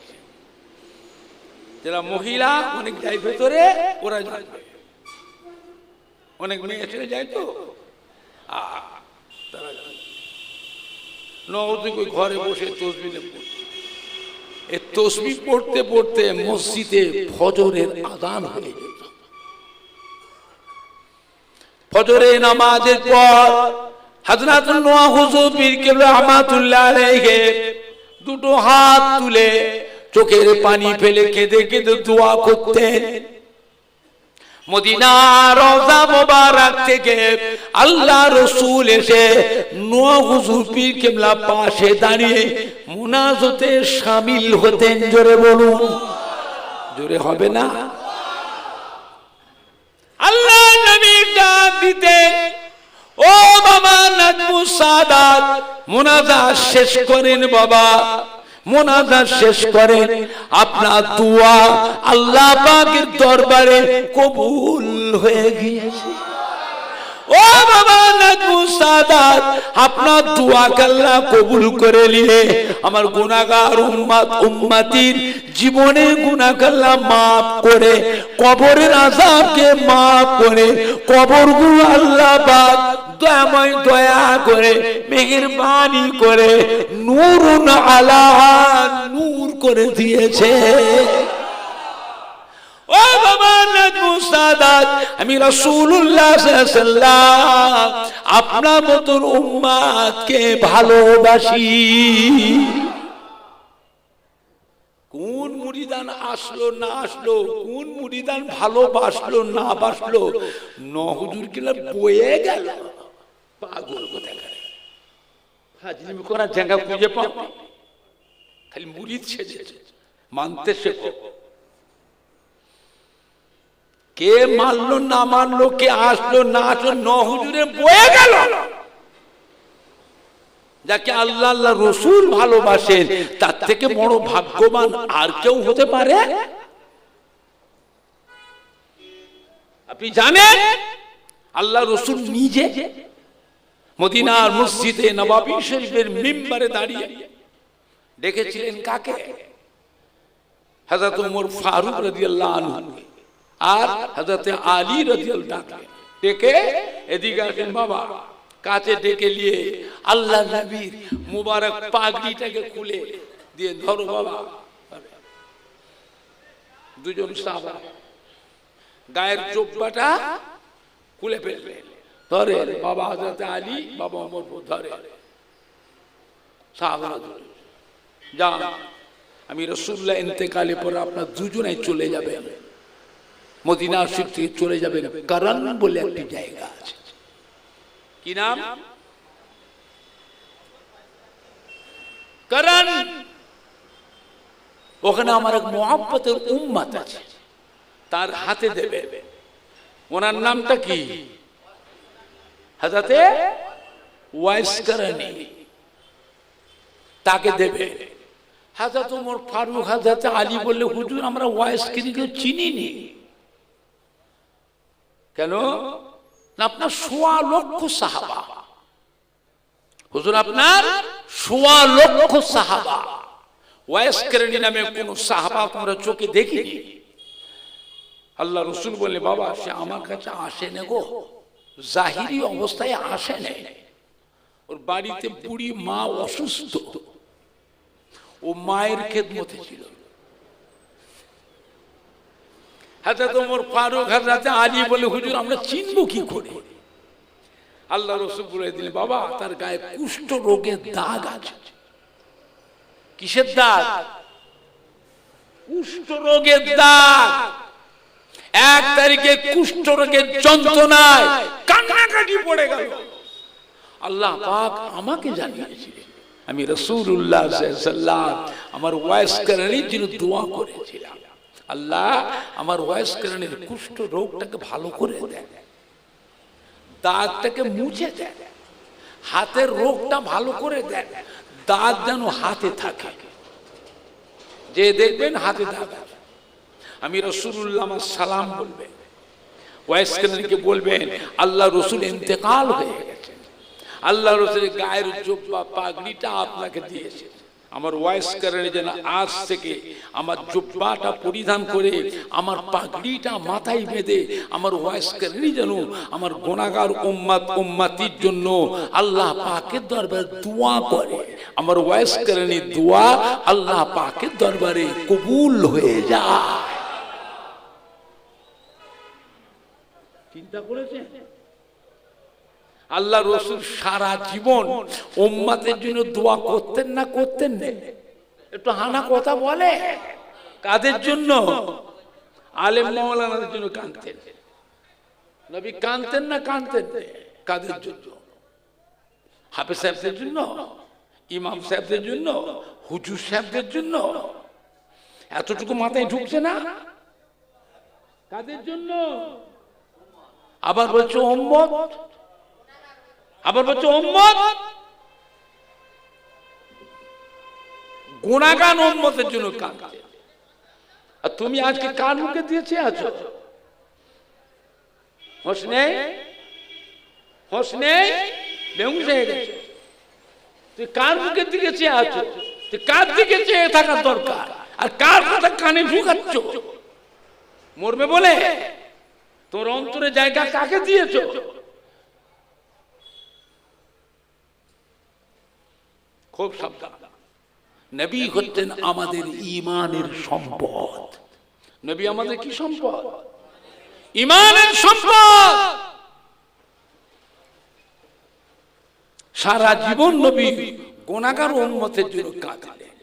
যারা মহিলা অনেক যায় ভেতরে, ওরা যাবে, অনেক মেয়ে ছেলে যায় তো তারা নোয়া হুজুর ওই ঘরে বসে তসবিহ পড়তেন। এই তসবিহ পড়তে পড়তে মসজিদে ফজরের আযান হয়ে যেত। ফজরের নামাজের পর হযরত নোয়া হুজুর পীর কেবলা রহমাতুল্লাহ আলাইহি দুটো হাত তুলে চোখের পানি ফেলে কেঁদে কেঁদে দোয়া করতেন। মদিনার রওজা মোবারক থেকে আল্লাহ রাসূল এসে নোয়া হুজুর পীর কেবলা পাশে দাঁড়িয়ে মুনাজাতে শামিল হতেন। জোরে বলুন, জোরে হবে না? আল্লাহ নবী ডাক দিতেন, ও বাবা নাজমুস সাদাত, মুনাজাত শেষ করেন বাবা, মুনাজাত শেষ করেন, আপনার দোয়া আল্লাহ পাকের দরবারে কবুল হয়ে গিয়েছে। ও বাবা নাজমুস সাদাত, আপনার দোয়াকে আল্লাহ কবুল করে নিয়ে আমার গুনাহগার উম্মতির জীবনের গুনাহকে আল্লাহ মাফ করে, কবরের আযাবকে মাফ করে, কবরগুলো আল্লাহ পাক দয়াময় দয়া করে মেহেরবানি করে নূরুন আলা নূর করে দিয়েছে। ও বাবা নাজমুস সাদাত, আমি রাসূলুল্লাহ সাল্লাল্লাহু আলাইহি ওয়াসাল্লাম আপনার মতন উম্মতকে ভালোবাসি। কোন মুরিদান আসলো না আসলো, কোন মুরিদান ভালোবাসলো না বাসলো, হুজুর কিলা বয়ে গেল পাগল কোথাকার। হাজরিমি করার জায়গা খুঁজে পাও, খালি মুরিদ সেজেছে, মানতে শেখো। কে মানলো না মানলো, কে আসলো না আসলো, হুজুরে বয়ে গেল। যাকে আল্লাহ আল্লাহ রসুল ভালোবাসেন তার থেকে বড় ভাগ্যবান আর কেউ হতে পারে? আপনি জানেন আল্লাহ রসুল নিজে মদিনার মসজিদে নববী শরীফের মিম্বরে দাঁড়িয়ে ডেকেছিলেন কাকে? হযরত ওমর ফারুক রাদিয়াল্লাহু আনহু আর হযরত আলী রাদিয়াল্লাহু আনহু ডেকে এদিকে আসেন বাবা, কাছে ডেকে নিয়ে আল্লাহ নবীর মুবারক পাগড়িটাকে খুলে দিয়ে ধরো বাবা। দুজন সাহাবা গায়ের জুব্বাটা খুলে ফেলবে, ধরে বাবা হযরত আলী, বাবা ওমর ধরে সাহাবারা যা, আমি রাসূলুল্লাহ ইন্তেকালের পর আপনারা দুজনেই চলে যাবেন মদিনা শরীফ থেকে, চলে যাবেন কারণ বলে একটি জায়গা আছে। কি নাম? কারণ। ওখানে আমার এক মুহাব্বতের উম্মত আছে, তার হাতে দেবে। ওনার নামটা কি? হযরতে ওয়াইস কারনী, তাকে দেবে। হযরত ওমর ফারুক হযরত আলী বললে হুজুর আমরা ওয়াইস কারনীকে চিনিনি। কেন? না আপনার ১৬ লক্ষ সাহাবা, হুজুর আপনার ১৬ লক্ষ সাহাবা, ওয়াইস কারনী নামে কোন সাহাবা তোমরা চোখে দেখিনি। আল্লাহ রসুল বললে বাবা সে আমার কাছে আসে না গো, জাহিরি অবস্থায় আসে না, ওর বাড়িতে বুড়ি মা অসুস্থ, ও মায়ের খেদমতে ছিল। হযরত ওমর ফারুক হযরত আলী বলে হুজুর আমরা চিনব কি করে? আল্লাহ রাসূল বলে দিলেন বাবা তার গায়ে কুষ্ঠ রোগের দাগ আছে। কিসের দাগ? কুষ্ঠ রোগের দাগ। ১ তারিখে কুষ্ঠ রোগের যন্ত্রণায় কান্নাকাটি পড়ে গেল। আল্লাহ পাক আমাকে জানিয়েছিলেন, আমি রাসূলুল্লাহ সাল্লাল্লাহু আলাইহি ওয়াসাল্লাম আমার ওয়াইস কারণীর জন্য দোয়া করেছিলাম, আল্লাহ আমার ওয়াইস কারণীর কুষ্ঠ রোগটাকে ভালো করে দেন, দাগটাকে মুছে দেন, হাতের রোগটা ভালো করে দেন, দাগ যেন হাতে থাকে, যে দেখবেন হাতে দাগ। আমি রাসূলুল্লাহ আমার সালাম বলবেন, ওয়াইস কারণীকে বলবেন আল্লাহ রসুল ইন্তেকাল হয়ে গেছে, আল্লাহ রসুলের গায়ের জুব্বা পাগড়িটা আপনাকে দিয়েছে, আমার ওয়াইস কারণী যেন আজ থেকে আমার জুব্বাটা পরিধান করে আমার পাগড়িটা মাথায় বেঁধে আমার ওয়াইস কারণী যেন আমার গুনাহগার উম্মতির জন্য আল্লাহ পাকের দরবারে দোয়া করে, আমার ওয়াইস কারণীর দোয়া আল্লাহ পাকের দরবারে কবুল হয়ে যায়। চিন্তা করেছেন? আল্লাহ রসুল সারা জীবন উম্মতের জন্য দোয়া করতেন না করতেন না? একটু হানা কথা বলে। কাদের জন্য? আলেম মাওলানাদের জন্য কাঁদতেন। নবী কাঁদতেন না কাঁদতেন? কাদের জন্য? হাফেজ সাহেবদের জন্য, ইমাম সাহেবদের জন্য, হুজুর সাহেবদের জন্য। এতটুকু মাথায় ঢুকছে না? কাদের জন্য? আবার বলছে উম্মত, আবার বলছে উম্মত, গুনাহগার উম্মতের জন্য কাঁদছে। আর তুমি আজকে কার মুখে দিয়েছে আছো? হোশ নেই, হোশ নেই, বেহুশ হয়ে গেছে। তুই কার মুখের দিকে চেয়ে আছো? তুই কার দিকে চেয়ে থাকার দরকার? আর কার কথা কানে ঢুকাচ্ছ? মরবে বলে তোর অন্তরে জায়গা কাকে দিয়েছো? খুব সাবধান। নবী হচ্ছেন আমাদের ঈমানের সম্পদ। নবী আমাদের কি সম্পদ? ঈমানের সম্পদ। সারা জীবন নবী গুনাহগার উম্মতের জন্য কাঁদলেন।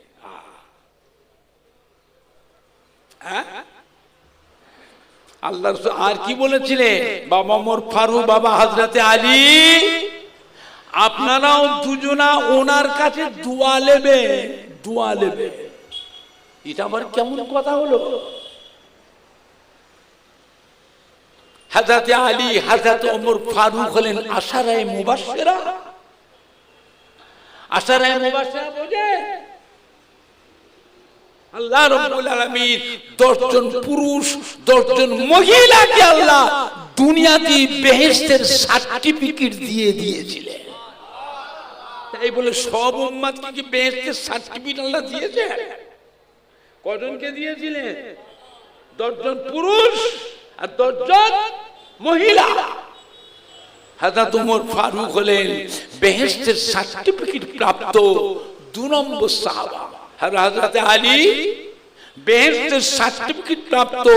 আল্লাহ আর কি বলেছিলেন? বাবা ওমর ফারুক, বাবা হযরতে আলী, আপনারাও দুজনা ওনার কাছে দোয়া নেবে, দোয়া নেবে। এটা আবার কেমন কথা হলো? হযরতে আলী, হযরতে ওমর ফারুক হলেন আশারায়ে মুবাশশিরা। আশারায়ে মুবাশশিরা বোঝে? আল্লাহ রাব্বুল আলামিন 10 জন পুরুষ 10 জন মহিলাকে আল্লাহ দুনিয়াতে বেহেশতের সার্টিফিকেট দিয়ে দিয়েছিলেন। তাই বলে সব উম্মতকে কি বেহেশতের সার্টিফিকেট আল্লাহ দিয়েছে? কজনকে দিয়েছিলেন? 10 জন পুরুষ আর 10 জন মহিলা। হযরত ওমর ফারুক হলেন বেহেশতের সার্টিফিকেট প্রাপ্ত 2 নম্বর সাহাবা। আর হযরত আলী বেহেশতের সার্টিফিকেট প্রাপ্ত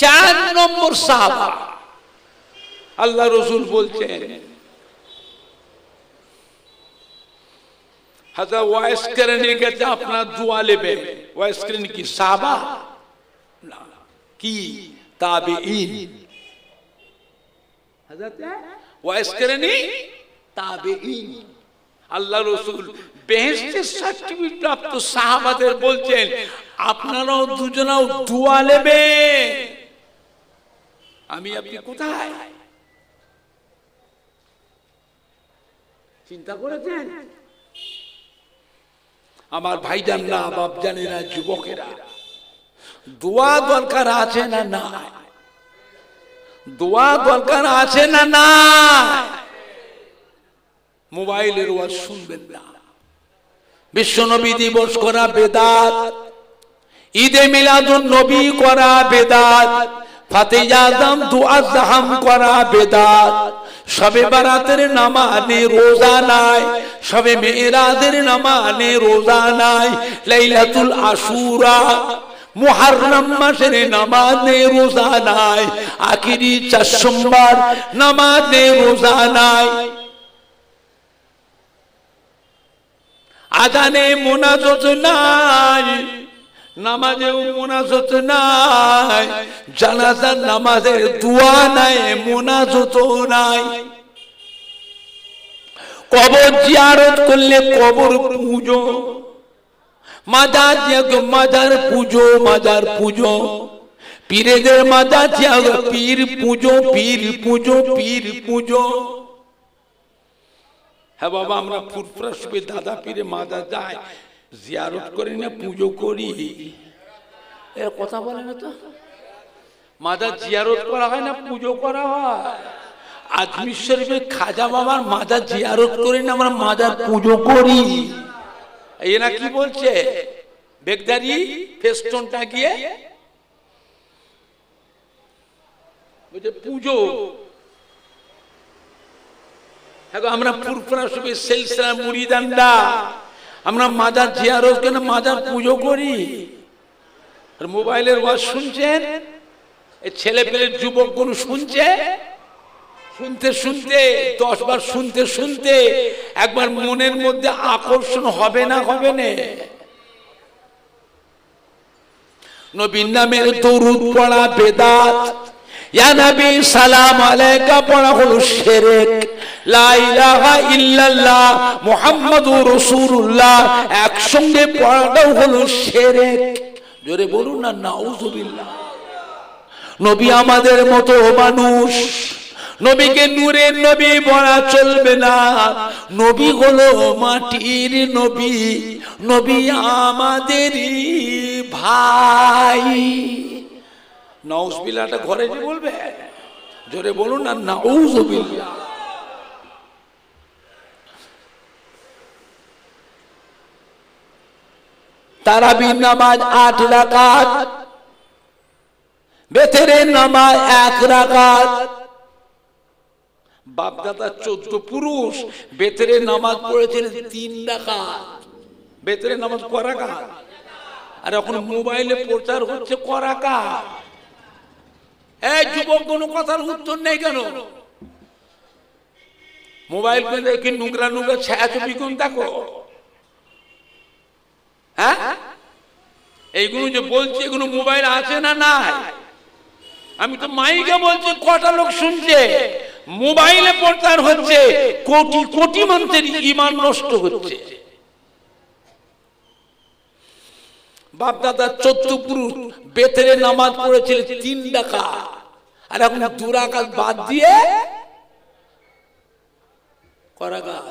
4 নম্বর সাহাবা। আল্লাহ রাসূল বলছেন, হযরত ওয়াইস করণের কাছে আপনার দোয়া নেবে। ওয়াইস করণ কি সাহাবা? না, কি তাবেঈন। হযরত ওয়াইস করণী তাবেঈন। আল্লাহ রাসূল বেহেশতের সার্টিফিকেট প্রাপ্ত সাহাবাদের বলছেন, আপনারাও দুজনাও দোয়া নেবে। আমি আপনি কোথায়? চিন্তা করেছেন? আমার ভাইজানরা, বাপজানেরা, যুবকেরা, দোয়া দরকার আছে না না? দোয়া দরকার আছে না না? মোবাইলের ওয়াজ শুনবেন না। বিশ্বনবী দিবস করা বেদাত, ঈদে মিলাদুন নবী করা বেদাত, ফাতিহা আযম দুআ জাহাম করা বেদাত, শবে বারাতের নামাজে রোজা নাই, শবে মেরাজের নামাজে রোজা নাই, লাইলাতুল আশুরা মুহররম মাসের নামাজে রোজা নাই, আখিরি 4 সোমবার নামাজে রোজা নাই, আযানে মুনাজাত নাই, নামাজেও মুনাজাত নাই, জানাজার নামাজের দোয়া নাই, মুনাজাতও নাই। কবর জিয়ারত করলে কবর পূজো, মাজার মাজার পূজো, মাজার পূজো, পীরেদের মাজার পীর পূজো, পীর পূজো, পীর পূজো। হ্যাঁ বাবা, আমরা ফুরফুরা শরীফে দাদা পীরে মাজার যাই, জিয়ারত করি না, পুজো করি। এর কথা বলে না তো। মাজার জিয়ারত করা হয় না, পুজো করা হয়। আজমির শরীফে খাজা বাবার মাজার জিয়ারত করি না, আমরা মাজার পুজো করি। এরা কি বলছে? বেগদারি ফেস্টনটা গিয়ে বলছে পুজো। আমরা ফুরফুরা শরীফের সিলসিলা মুরিদানরা, আমরা মাজার জিয়ারত কেন, মাজার পুজো করি। আর মোবাইলের ওয়াজ শুনছেন, এই ছেলে পেলের যুবক গুলো শুনছে, শুনতে শুনতে 10 বার শুনতে শুনতে একবার মনের মধ্যে আকর্ষণ হবে না? হবে না? নবীর নামের দরুদ পড়া বেদাত, ইয়া নবী সালাম আলাইকা পড়া হলো শিরক, লা ইলাহা ইল্লাল্লাহ মুহাম্মাদুর রাসূলুল্লাহ একসঙ্গে পড়াটাও হলো শিরক। জোরে বলুন না নাউযুবিল্লাহ। নবী আমাদের মতো মানুষ, নবীকে নূরের নবী বলা চলবে না। নবী হলো মাটির নবী, নবী আমাদেরই ভাই। নাউযুবিল্লাহটা ঘরে যে বলবে, জোরে বলুন না নাউযুবিল্লাহ। তারাবির নামাজ 8 রাকাত, বেতেরের নামাজ 1 রাকাত। বাপদাদা 14 পুরুষ বেতেরের নামাজ পড়েছিলেন 3 রাকাত। বেতেরের নামাজ ক রাকাত? আর এখন মোবাইলে প্রচার হচ্ছে ক রাকাত? এই যুবক কোনো কথার উত্তর নেই কেন? মোবাইল করে দেখি নোংরা নোংরা ছায়াছবি কোন দেখো। হ্যাঁ, এইগুলো যে বলছে এগুলো মোবাইল আছে না নাই? আমি তো মাইকে বলছি, কটা লোক শুনছে? মোবাইলে প্রচার হচ্ছে, কোটি কোটি মানুষের ঈমান নষ্ট হচ্ছে। বাপ দাদা 14 পুরুষ বেতেরে নামাজ পড়েছিলেন 3 রাকাত, আর এখন 2 রাকাত বাদ দিয়ে ক রাকাত?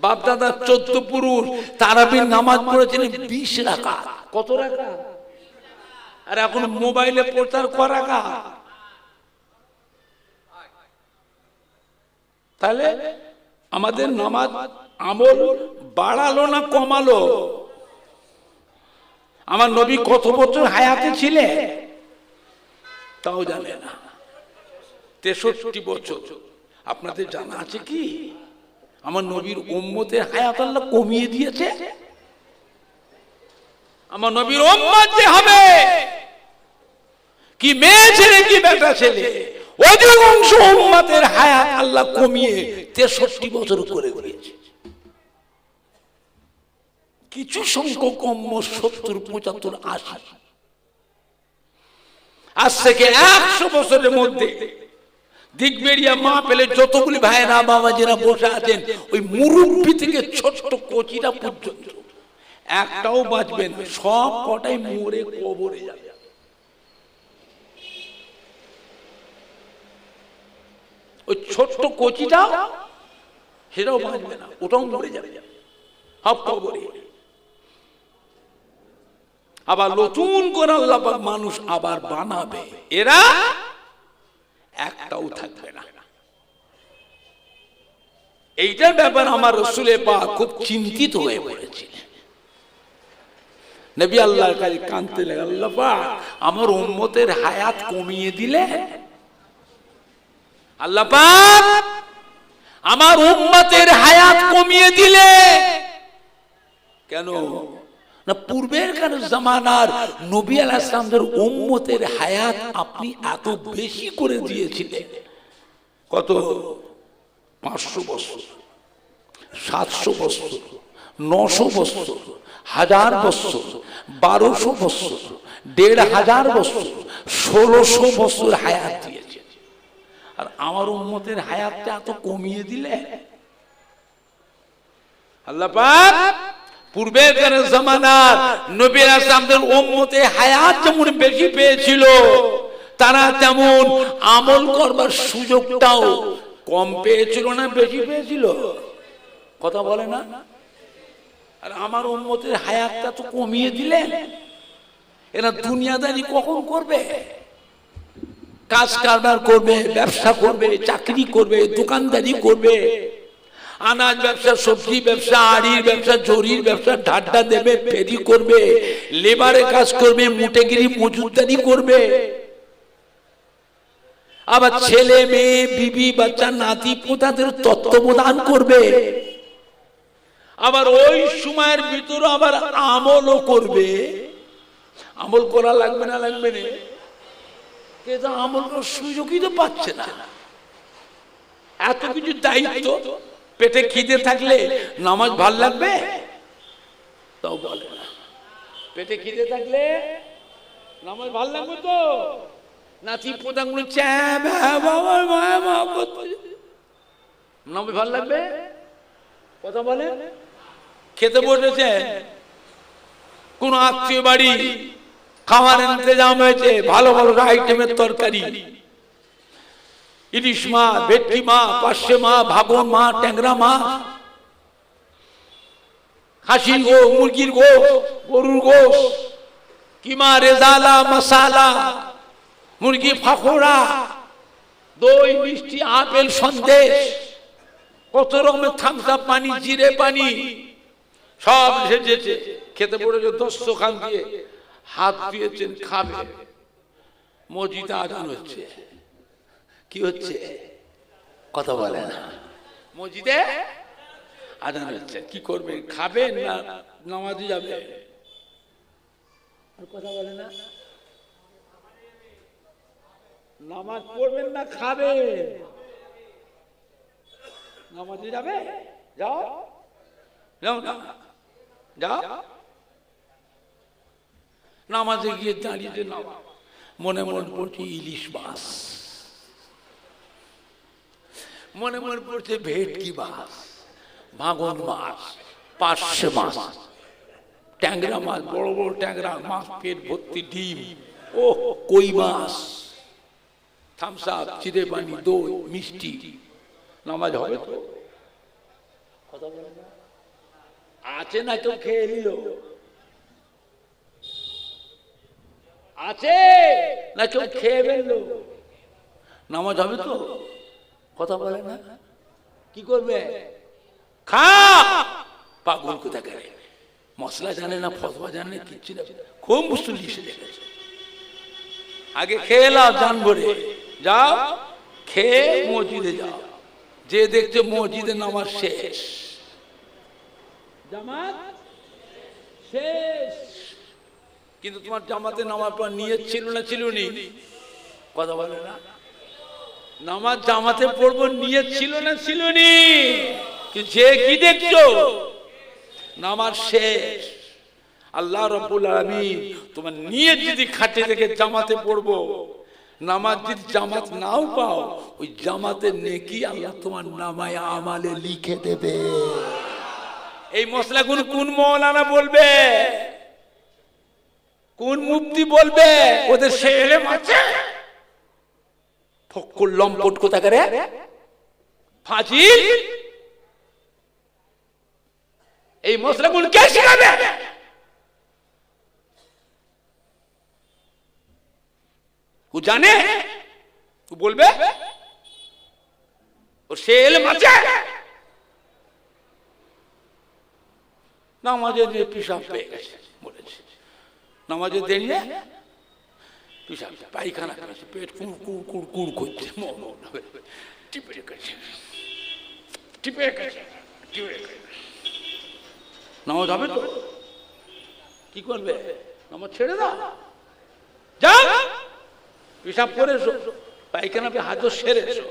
বাপ দাদা 14 পুরুষ তারাবির নামাজ পড়েছিলেন 20 রাকাত। কত রাকাত? আর এখন মোবাইলে প্রচার ক রাকাত? তাহলে আমাদের নামাজ আমল বাড়ালো না কমালো? আমার নবী কত বছর হায়াতে ছিলেন তাও জানে না। 63 বছর। আপনাদের জানা আছে কি আমার নবীর উম্মতের হায়াত আল্লাহ কমিয়ে দিয়েছে? আমার নবীর উম্মত যে হবে, কি মেয়ে ছেলে কি বেটা ছেলে, অধিকাংশ উম্মতের হায়াত আল্লাহ কমিয়ে 63 বছর করে দিয়েছে। কিছু সংখ্যক কম 70, 75, 80। আজ থেকে 100 বছরের মধ্যে দিগবেরিয়া মা পেলে যতগুলি ভাইরা বাবাজিরা বসে আছেন, ওই মুরব্বি থেকে ছোট্ট কোচিরা পর্যন্ত একটাও বাঁচবে না, সব কটাই মরে কবরে যাবে। ওই ছোট্ট কোচিটা সেটাও বাঁচবে না, ওটাও মরে যাবে, সব কবরে। আবার নতুন করে আল্লাহ পাক মানুষ আবার বানাবে, এরা একটাও থাকবে না। এইটার ব্যাপার আমার রাসূল পাক খুব চিন্তিত হয়ে পড়েছিলেন। নবী আল্লাহর কাছে কাঁদতে লাগলেন, আল্লাহ পাক আমার উম্মতের হায়াত কমিয়ে দিলেন। আল্লাহ পাক আমার উম্মতের হায়াত কমিয়ে দিলে কেন? না পূর্বের কার জামানার নবী আলাইহিস সালামের উম্মতের হায়াত আপনি এত বেশি করে দিয়েছিলেন। কত? 500 বছর, 700 বছর, 900 বছর, 1000 বছর, 1200 বছর, 1500 বছর, 1600 বছর হায়াত দিয়েছে। আর আমার উম্মতের হায়াতটা এত কমিয়ে দিলে। আল্লাহ পাক পূর্বের জামানার নবী আলাইহিস সালামের উম্মতে হায়াত যেমন বেশি পেয়েছিল, তারা তেমন আমল করবার সুযোগটাও কম পেয়েছিল না বেশি পেয়েছিল? কথা বলে না? আর আমার উম্মতের হায়াতটা তো কমিয়ে দিলেন। এরা দুনিয়াদারি কখন করবে? কাজ কারবার করবে, ব্যবসা করবে, চাকরি করবে, দোকানদারি করবে, আনাজ ব্যবসা, সবজি ব্যবসা, আড়ির ব্যবসা, জরির ব্যবসা, ঢাড্ডা দেবে, ফেরি করবে, লেবারে কাজ করবে, মুটেগিরি মজুরদারি করবে। আবার ছেলে মেয়ে, বিবি বাচ্চা, নাতি পোতাদের তত্ত্বাবধান করবে। আবার ওই সময়ের ভিতরে আবার আমলও করবে। আমল করা লাগবে না? লাগবে না? কিন্তু আমল করার সুযোগই তো পাচ্ছে না। এত কিছু দায়িত্ব, পেটে খিদে থাকলে নামাজ ভাল লাগবে? তাও বলে না। পেটে খিদে থাকলে নামাজ ভাল লাগবে তো? নাতি পোতাগুলো নামাজ ভাল লাগবে? কথা বলে? খেতে বসেছে, কোন আত্মীয় বাড়ি খাওয়ার ইন্তজাম হয়েছে, ভালো ভালো আইটেমের তরকারি, ইলিশ মাছ, ভেটকি মাছ, পার্শে মাছ, ভাগন মাছ, ট্যাংরা মাছ, খাসির গোশ, মুরগির গোশ, গরুর গোশ, কিমা, রেজালা, মশালা, মুরগি ফাফড়া, দই, মিষ্টি, আপেল, সন্দেশ, কত রকমের থামস আপ পানি, জিরে পানি সব সেজেছে। খেতে পড়েছে দস্তখান দিয়ে, হাত দিয়েছেন খাবে। মসজিদে আজান হচ্ছে। কি হচ্ছে? কথা বলে না। মসজিদে আজান হচ্ছে। কি করবে? খাবেন না নামাজে যাবে? কথা বলে না। নামাজ পড়বেন না খাবেন? নামাজে যাবে? যাও যাও না, যাও। নামাজে গিয়ে দাঁড়িয়ে মনে মনে পড়ছে ইলিশ মাছ, মনে মনে পড়ছে ভেটকি মাছ, ভাঙন মাছ, পার্শে মাছ, ট্যাংরা মাছ, বড় বড় ট্যাংরা মাছ, পেট ভর্তি ডিম, ও কই মাছ, থামস আপ, চিড়ে পানি, দই, মিষ্টি। নামাজ হবে তো? আছে না কেউ খেয়ে নিল? আছে না কেউ খেয়ে ফেললো? নামাজ হবে তো? কথা বলে না। কি করবে? খা। পাগল কোথা করে, মশলা জানে না, ফসবা জানে না, কিচ্ছু না, খুব মুশকিল লিখে রেখেছে। আগে খেয়ে নাও, জান ভরে যাও, খেয়ে মসজিদে যাও। যে দেখছে মসজিদে নামাজ শেষ, জামাত শেষ। কিন্তু তোমার জামাতে নামাজ পড়া নিয়ত ছিল না, ছিল নি? কথা বলে না। নামাজ জামাতে পড়বো নিয়ত ছিল না, ছিল নি? যে কি দেখছো, নামাজ শেষ। আল্লাহ রাব্বুল আলামিন তোমার নিয়ত যদি খাটে দেখে জামাতে পড়বো, নামাজ যদি জামাত নাও পাও, ওই জামাতের নেকি আল্লাহ তোমার নামায় আমালে লিখে দেবে। এই মশলাগুলো কোন মৌলানা বলবে? কোন মুফতি বলবে? ওদের সে এলেম আছে? ফক্কর লম্পট কোথা করে, ফাজিল। এই মশলাগুলো কে শিখাবে? ও জানে, ও বলবে? ও সে এলেম আছে? নামাজে দিয়ে পিসাব পেয়ে গেছে, বলেছে নামাজে দেরিয়ে পিসাব, পায়খানা করেছে, পেট কুড় কুড় কুড় কুড় করছে, টিপে গেছে, টিপে গেছে, টিপে গেছে। নামাজ হবে তো? কি করবে? নামাজ ছেড়ে দাও, যাও পিসাব করে এসো, পায়খানা পে হাজর সেরে এসো,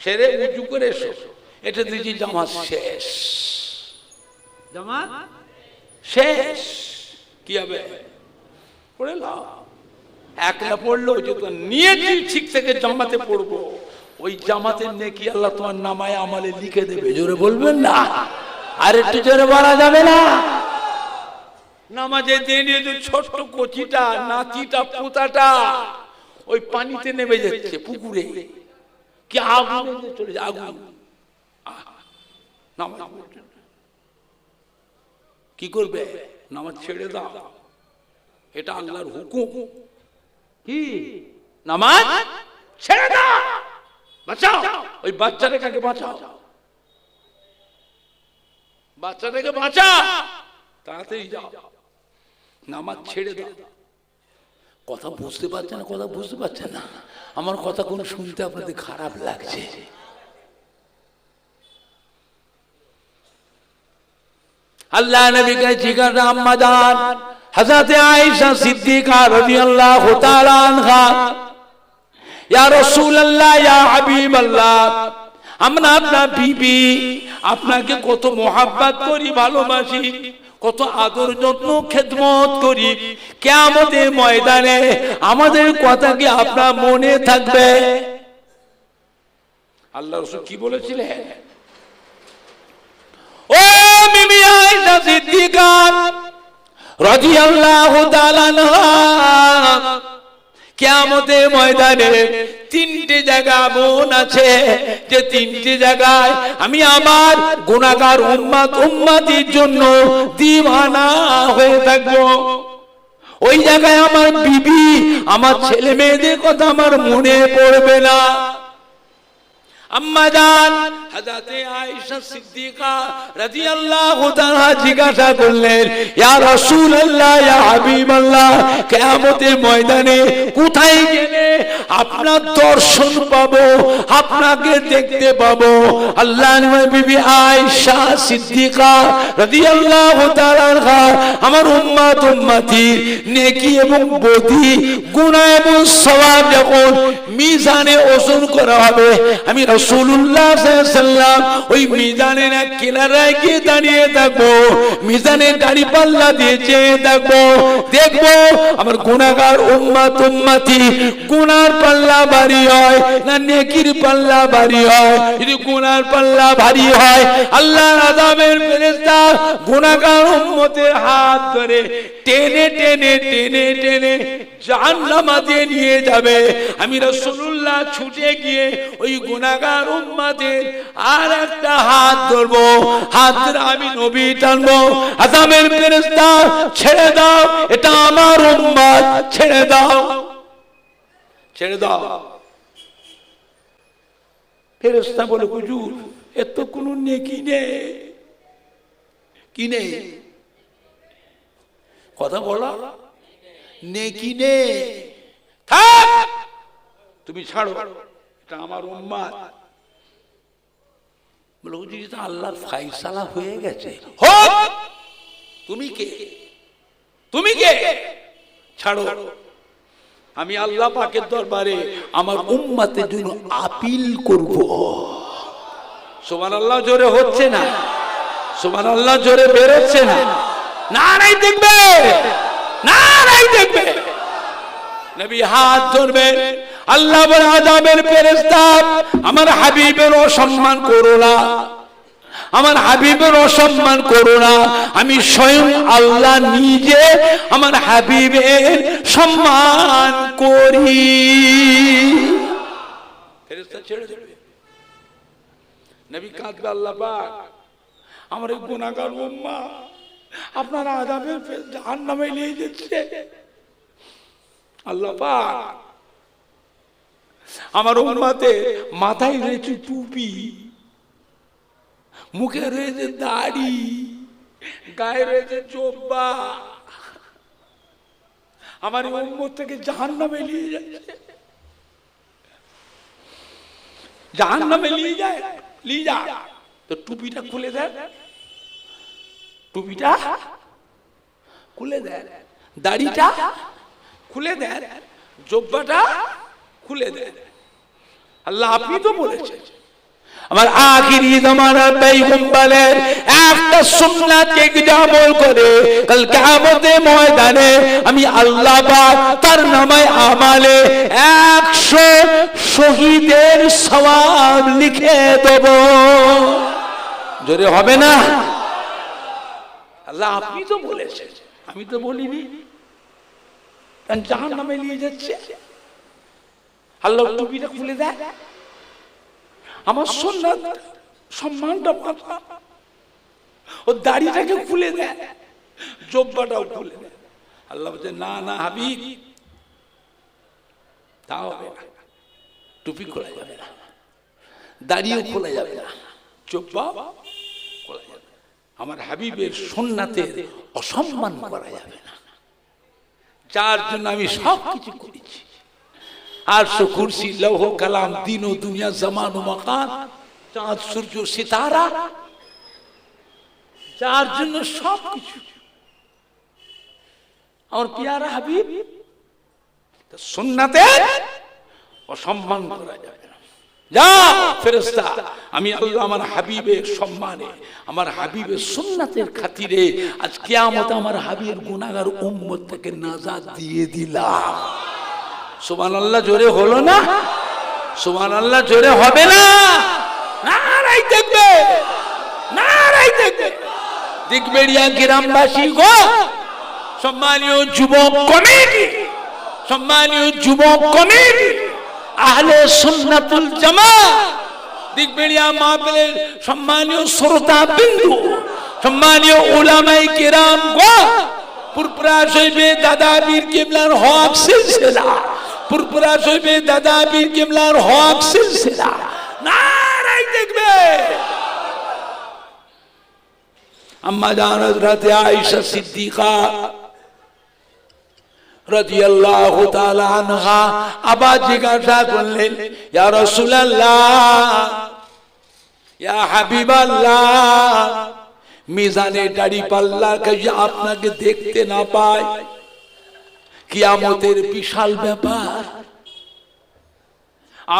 সেরে উঁচু করে এসো। এটা দিয়েছি জামাত শেষ, জামাত শেষ। কি হবে? পড়ে নাও। একলা পড়লো যে তো নিয়েছি ঠিক থেকে জামাতে পড়বো, ওই জামাতের নেকি আল্লাহ তোমার নামায় আমালে লিখে দেবে। জোরে বলবেন না? আর একটু জোরে বলা যাবে না? নামাজে দিয়ে যে ছোট্ট কচিটা, নাতিটা, পোতাটা ওই পানিতে নেমে যাচ্ছে, পুকুরে কি আগুন চলে যায়, আগুন। নামাজ কি করবে? নামাজ ছেড়ে দাও, এটা আল্লাহর হুকুম। কি? নামাজ ছেড়ে দাও, বাঁচাও ওই বাচ্চাটাকে, বাঁচাও বাচ্চাটাকে, বাঁচা, তাড়াতাড়ি যাও, নামাজ ছেড়ে দাও। কথা বুঝতে পারছেন না? কথা বুঝতে পারছেন না? আমার কথা কোন শুনতে আপনাদের খারাপ লাগছে? আল্লাহ নবীকে জিজ্ঞাসা আম্মা জান হযরত আয়েশা সিদ্দিকা রাদিয়াল্লাহু তাআলা আনহা, ইয়া রাসূলুল্লাহ, ইয়া হাবিবাল্লাহ, আমরা আপনার বিবি, আপনাকে কত মোহাব্বত করি, ভালোবাসি, কত আদর যত্ন খেদমত করি, কিয়ামতের ময়দানে আমাদের কথা কি আপনার মনে থাকবে? আল্লাহ রাসূল কি বলেছিলেন? ও বিবি আয়েশা সিদ্দিকা রাদিয়াল্লাহু তাআলা আনহা, কিয়ামতের ময়দানে তিনটে জায়গা এমন আছে যে তিনটে জায়গায় আমি আমার গুনাহগার উম্মতির জন্য দিওয়ানা হয়ে থাকবো। ওই জায়গায় আমার বিবি, আমার ছেলে মেয়েদের কথা আমার মনে পড়বে না। আম্মা জান হযরতে আয়েশা সিদ্দিকা রাদিয়াল্লাহু তাআলা জিজ্ঞাসা করলেন, ইয়া রাসূলুল্লাহ, ইয়া হাবিবাল্লাহ, কিয়ামতের ময়দানে কোথায় গেলে আপনার দর্শন পাবো, আপনাকে দেখতে পাবো? আল্লাহর নবী বিবি আয়েশা সিদ্দিকা রাদিয়াল্লাহু তাআলা আমার উম্মতি নেকি এবং বদি, গুনাহ এবং সওয়াব যখন মিজানে ওজন করা হবে, আমি রাসূলুল্লাহ সাল্লাল্লাহু আলাইহি ওয়াসাল্লাম ওই মিজানের এক কিনারায় গিয়ে দাঁড়িয়ে থাকবো, মিজানের দাড়ি পাল্লা দিয়ে চেয়ে থাকবো, দেখবো আমার গুনাহগার উম্মতি গুনার পাল্লা ভারী হয় না নেকির পাল্লা ভারী হয়। যদি গুনার পাল্লা ভারী হয়, আল্লাহর আযাবের ফেরেশতা গুনাহগার উম্মতের হাত ধরে টেনে টেনে টেনে টেনে জাহান্নামে নিয়ে যাবে। আমি রাসূলুল্লাহ ছুটে গিয়ে ওই গুনাহগার উম্মতের আর একটা হাত ধরবো, হাত ধরে আমি নবী টানবো, আযাবের ফেরেশতা ছেড়ে দাও, এটা আমার উম্মত, ছেড়ে দাও, ছেড়ে দাও। ফেরেশতা বলে, হুজুর এর তো কোনো নেকি নেই। কি নেই? কথা বলো, নেকি নেই, থাক, তুমি ছাড়ো, এটা আমার উম্মত। বলে, হুজুর এটা আল্লাহর ফায়সালা হয়ে গেছে। হোক, তুমি কে? তুমি কে? ছাড়ো, আমি আল্লাহ পাকের দরবারে আমার উম্মতের জন্য আপিল করব। সুবহানাল্লাহ জোরে হচ্ছে না? সুবহানাল্লাহ জোরে বেরোচ্ছে না? নারাই দেখবে, নারাই দেখবে। নবী হাত ধরবেন, আল্লাহ বলে, আযাবের ফেরেশতা আমার হাবিবের অসম্মান করো না, আমার হাবিবের অসম্মান করো না। আমি স্বয়ং আল্লাহ নিজে আমার হাবিবের সম্মান করি। ফেরেশতা ছেড়ে দেবে। নবী কাঁদবে, আল্লাহ পাক আমার এই গুনাহগার উম্মত আপনার আযাবের জাহান্নামে নিয়ে যাচ্ছে। আল্লাহ পাক আমার উম্মতে মাথায় রয়েছে টুপি, মুখে রয়েছে দাড়ি, গায়ে রয়েছে জোব্বা, আমার উম্মত থেকে জাহান্নামে নিয়ে যাচ্ছে, জাহান্নামে নিয়ে যায়, নিয়ে যা। তো টুপিটা খুলে দেয়, টুপিটা খুলে দেয়, দাড়িটা খুলে দেয়, জোব্বাটা খুলে দেয়। আল্লাহ আপনি তো বলেছেন আমার আখিরি জামানার পয়গম্বরের একটা সুন্নাতকে আমল করে কাল কিয়ামতের ময়দানে আমি আল্লাহ পাক তার নামে আমালে 100 শহীদের সওয়াব লিখে দেব। জোরে হবে না? আল্লাহ আপনি তো বলেছেন, আমি তো বলিনি। জাহান্নামে নিয়ে যাচ্ছে, আল্লাহ টুপিটা খুলে দেয়, আমার সুন্নাত সম্মানটা পাতা, ও দাড়িটাকে খুলে দেয়, জোব্বাটাও খুলে দেয়। আল্লাহ বলছে, না না হাবিব, তা হবে না, টুপি খোলা যাবে না, দাড়িও খোলা যাবে না, জোব্বা খোলা যাবে না, আমার হাবিবের সুন্নাতের অসম্মান করা যাবে না, যার জন্য আমি সব কিছু করেছি। আরশ কুরসি লৌহ কালাম দিন ও দুনিয়া জামান ও মাকান চাঁদ সূর্য সিতারা, যার জন্য সব কিছু, আমার প্রিয়ারা হাবিব সুন্নাতের অসম্মান করা যাবে না। যা ফেরেশতা, আমি আল্লাহ আমার হাবিবের সম্মানে, আমার হাবিবের সুন্নাতের খাতিরে আজ কিয়ামতে আমার হাবিবের গুনাহগার উম্মত থেকে নাজাত দিয়ে দিলাম। সুবহানাল্লাহ জোরে হলো না? সুবহানাল্লাহ জোরে হবে না? নারাই দেখবে, নারাই দেখবে। দিগবেড়িয়া গ্রামবাসী গো, সম্মানীয় যুবক কমিটি, সম্মানীয় যুবক কমিটি, আহলে সুন্নাতুল জামাত, দিগবেড়িয়া মাহফিলের সম্মানীয় শ্রোতা বিন্দু, সম্মানীয় উলামায়ে কেরাম গো, পুরপুরা শৈবে দাদা পীর কিবলার হক সিলসিলা, পুরপুরা শৈবে দাদা পীর কিবলার হক সিলসিলা। নারায়ে তাকবীর। আম্মা জান হযরত আয়েশা সিদ্দিকা রাদিয়াল্লাহু তাআলা আনহা আবার জিজ্ঞাসা করলেন, ইয়া রাসূলুল্লাহ, ইয়া হাবিবাল্লাহ, মিজানে দাড়ি পাল্লা কাজে আপনাকে দেখতে না পায়, কিয়ামতের বিশাল ব্যাপার,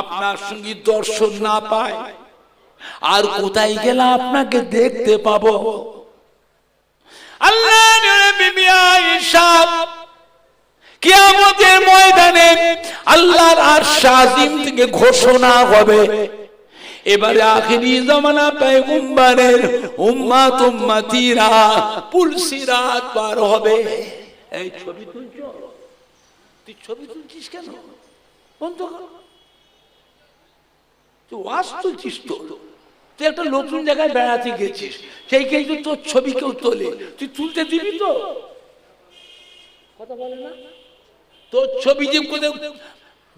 আপনার সঙ্গে দর্শন না পায়, আর কোথায় গেলে আপনাকে দেখতে পাবো? আল্লাহর নবী বিবি আয়েশা কিয়ামতের ময়দানে আল্লাহর আরশ আজিম থেকে ঘোষণা হবে, এবারে আখিরি জামানা পয়গম্বরের উম্মত উম্মতিরা পুল সিরাত পার হবে। এই ছবি তুলছো, তুই ছবি তুলছিস কেন? বন্ধ কর, তুই ওয়াজ তুলছিস তো, তুই একটা নতুন জায়গায় বেড়াতে গেছিস, সেই কিন্তু তোর ছবি কেউ তোলে, তুই তুলতে দিবি তো? কথা বলে না, তোর ছবি যে কোথাও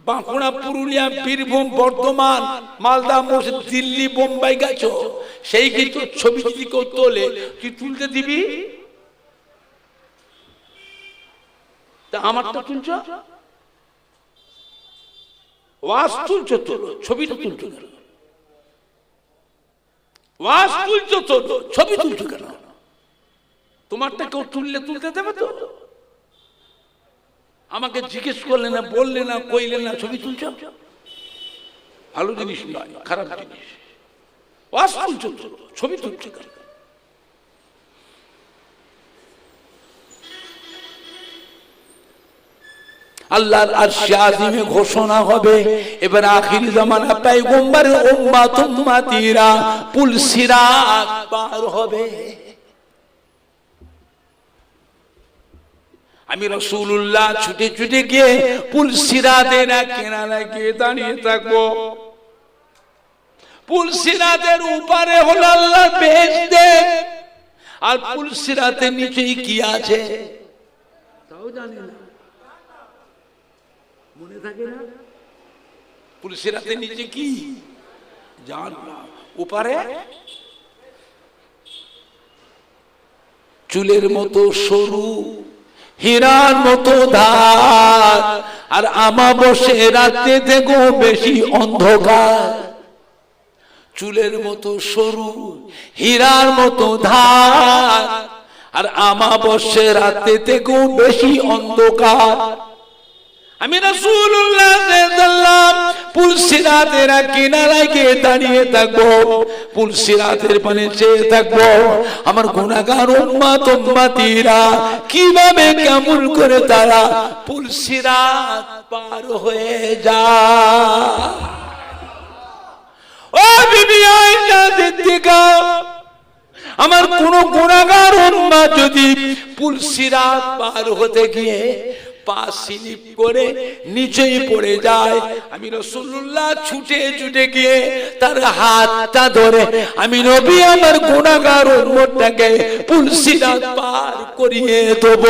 বাঁকুড়া, পুরুলিয়া, বীরভূম, বর্ধমান, মালদা, মুর্শিদ, দিল্লি, বোম্বাই গেছো, সেই কিন্তু ছবি যদি কেউ তোলে তুই তুলতে দিবি? তা আমারটা তুলছ, ওয়াজ তুলছো তো, ছবিটা তুলছো কেন? ওয়াজ তুলছো তো, ছবি তুলছো কেন? তোমারটা কেউ তুললে তুলতে দেবে তো? আমাকে জিজ্ঞেস করলে না, বললে না, কইলে না, ছবি তুলছ? ভালো জিনিস নয়, খারাপ জিনিস। ওয়াজ তুলছো তো, ছবি তুলছো কেন? আল্লাহর আরশ আজিমে ঘোষণা হবে, এবার আখিরি জামানা পয়গম্বরের উম্মত উম্মতিরা পুল সিরাত পার হবে। আমি রাসূলুল্লাহ ছুটে ছুটে গিয়ে পুল সিরাতের কিনারায় গিয়ে দাঁড়িয়ে থাকবো। পুল সিরাতের উপরে হলো আল্লাহর বেহেশত, আর পুল সিরাতের নিচেই কি আছে তাও জানি না, মনে থাকে না? পুল সিরাতের নিচে কি জানলাম, উপরে চুলের মতো সরু, হীরার মতো ধার, আর আমাবস্যা রাতে থেকেও বেশি অন্ধকার। চুলের মতো সরু, হীরার মতো ধার, আর আমাবস্যা রাতে থেকেও বেশি অন্ধকার। আমি রাসূলুল্লাহ সাল্লাল্লাহু পুল সিরাতের কিনারায় গিয়ে দাঁড়িয়ে থাকবো, পুল সিরাতের পানে চেয়ে থাকবো, আমার গুনাহগার উম্মত উম্মতিরা কিভাবে কেমন করে তারা পুল সিরাত পার হয়ে যায়। ও বিবি আয়েশা সিদ্দিকা, আমার কোন গুনাহগার উম্মত যদি পুল সিরাত পার হতে গিয়ে পা স্লিপ করে নিচেই পড়ে যায়, আমি রাসূলুল্লাহ ছুটে ছুটে গিয়ে তার হাতটা ধরে আমি নবী আমার গুনাহগার উম্মতটাকে পুল সিরাত পার করিয়ে দেব।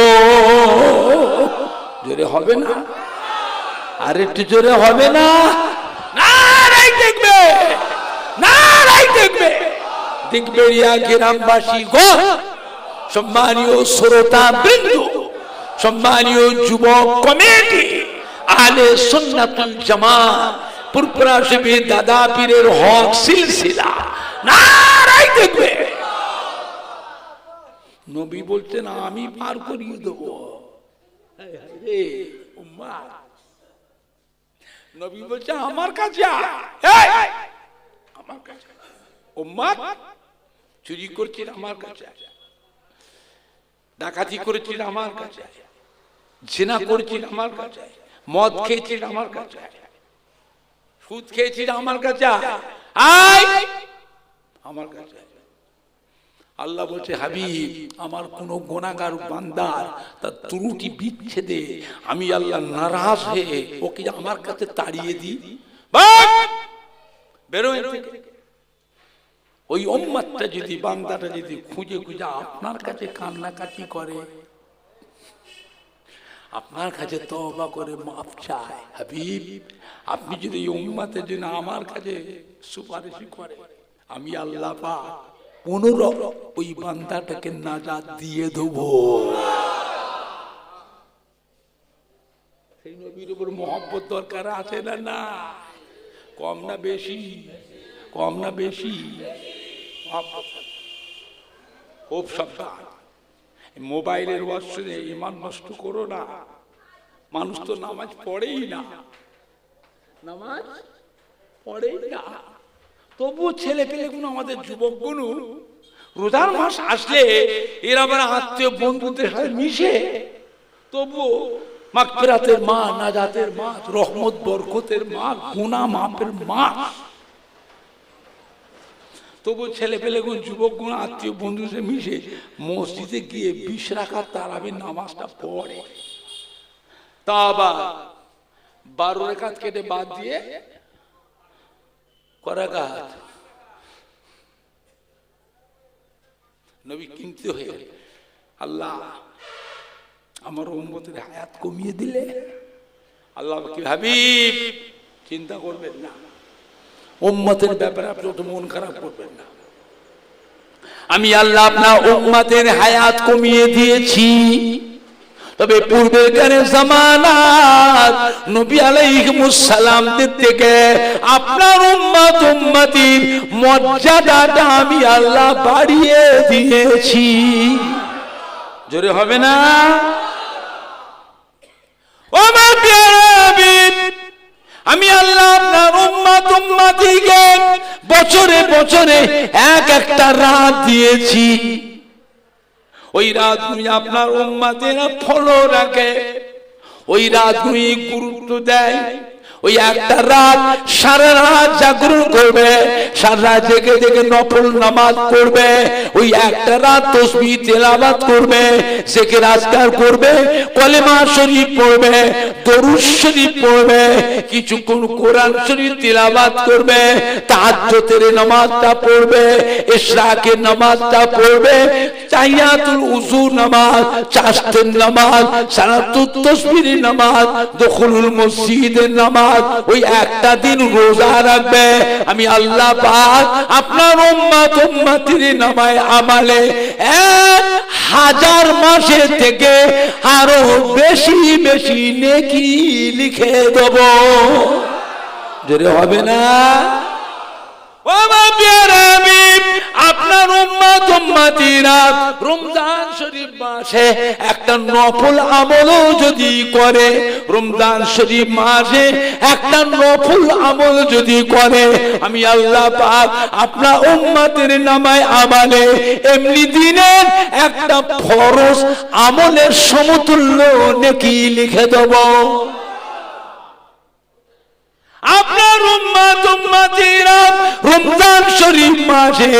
জোরে হবে না? আর একটু জোরে হবে না? নারায়ে তাকবীর, নারায়ে তাকবীর। দিগবেরিয়া গ্রামবাসী গো, সম্মানীয় শ্রোতা বৃন্দ, সম্মানীয় যুবক কমিটি, আহলে সুন্নাতুল জামাত, পুরপুরা শরীফ দাদা পীরের হক সিলসিলা, নারায়ে তাকবীর। নবী বলছেন আমি পার করিয়ে দেব। রে উম্মাত, নবী বলছে আমার কাছে আয়, আমার কাছে। উম্মাত, চুরি করছিস আমার কাছে, ডাকাতি করেছিল আমার কাছে, জিনা করেছিল আমার কাছে, মদ খেয়েছিল আমার কাছে, সুদ খেয়েছিল আমার কাছে, আয় আমার কাছে। আল্লাহ বলছে হাবিব, আমার কোন গুনাহগার বান্দার তার ত্রুটি বিচ্ছেদে আমি আল্লাহ নারাজ হয়ে ওকে আমার কাছে তাড়িয়ে দিই, বেরো। ওই উম্মতটা যদি, বান্দাটা যদি খুঁজে খুঁজে আপনার কাছে কান্নাকাটি করে, আপনার কাছে তওবা করে মাফ চায়। হাবিব, আপনি যদি এই উম্মতের জন্য আমার কাছে সুপারিশ করেন, আমি আল্লাহ পাক 15 ওই বান্দাটাকে নাজাত দিয়ে দেব। সেই নবীর উপর মহব্বত দরকার আছে না? না, কম না বেশি? কম না বেশি? খুব সাবধান, মোবাইলের ওয়াশরুমে ঈমান নষ্ট করো না। মানুষ তো নামাজ পড়েই না, নামাজ পড়েই না, তবুও ছেলে পেলেগুলো, আমাদের যুবকগুলো রোজার মাস আসলে এরা আবার আত্মীয় বন্ধুদের সাথে মিশে, তবুও মাগফিরাতের মাস, নাজাতের মাস, রহমত বরকতের মাস, গুনাহ মাফের মাস, তবু ছেলে পেলেগুলো, যুবকগুলো আত্মীয় বন্ধুদের মিশে মসজিদে গিয়ে 20 রাকাত তারাবির নামাজটা পড়ে। তা আবার 12 রাকাত কেটে বাদ দিয়ে করাকাত নবী কিনতে হয়ে, আল্লাহ আমার উম্মতের হায়াত কমিয়ে দিলে, আল্লাহ কি হাবিব চিন্তা করবেন না, উম্মতের ব্যাপারে আপনি তো মন খারাপ করবেন না, আমি আল্লাহ আপনার উম্মতের হায়াত কমিয়ে দিয়েছি। তবে পূর্বের কানে জামানাত নবী আলাইহিস সালামদের থেকে আপনার উম্মত উম্মতির মর্যাদাটা আমি আল্লাহ বাড়িয়ে দিয়েছি। জোরে হবে না? ও আমার প্রিয় হাবিব, আমি আল্লাহ আপনার উম্মত উম্মতিকে বছরে বছরে এক একটা রাত দিয়েছি। ওই রাতগুলি আপনার উম্মতেরা ফলো রাখে, ওই রাতগুলি গুরুত্ব দেয়। ওই একটা রাত সারা রাত জাগরণ করবে, সারা রাত জেগে জেগে নফল নামাজ পড়বে, ওই একটা রাত তাসবিহ তেলাওয়াত করবে, জিকির আজকার করবে, কলেমা শরীফ পড়বে, দরুদ শরীফ পড়বে, কিছুক্ষণ কোরআন শরীফ তেলাওয়াত করবে, তাহাজ্জুদের নামাজটা পড়বে, ইশরাকের নামাজটা পড়বে, তাহিয়াতুল উযু নামাজ, চাশতের নামাজ, সালাতুত তাসবিহের নামাজ, দুখুলুল মসজিদের নামাজ, ওই একটা দিন রোজা রাখবে। আমি আল্লাহ পাক আপনার উম্মত উম্মতির নামায় আমালে 1000 মাসের থেকে আরো বেশি বেশি নেকি লিখে দেব। জোরে হবে না? ও আমার প্রিয় হাবিব, আপনার উম্মত উম্মতিরা রমজান শরীফ মাসে একটা নফল আমলও যদি করে, রমজান শরীফ মাসে একটা নফল আমল যদি করে, আমি আল্লাহ পাক আপনার উম্মতের নামায় আমালে এমনি দিনের একটা ফরজ আমলের সমতুল্য নেকি লিখে দেব। আপনার উম্মত উম্মতিরা রমজান শরীফ মাসে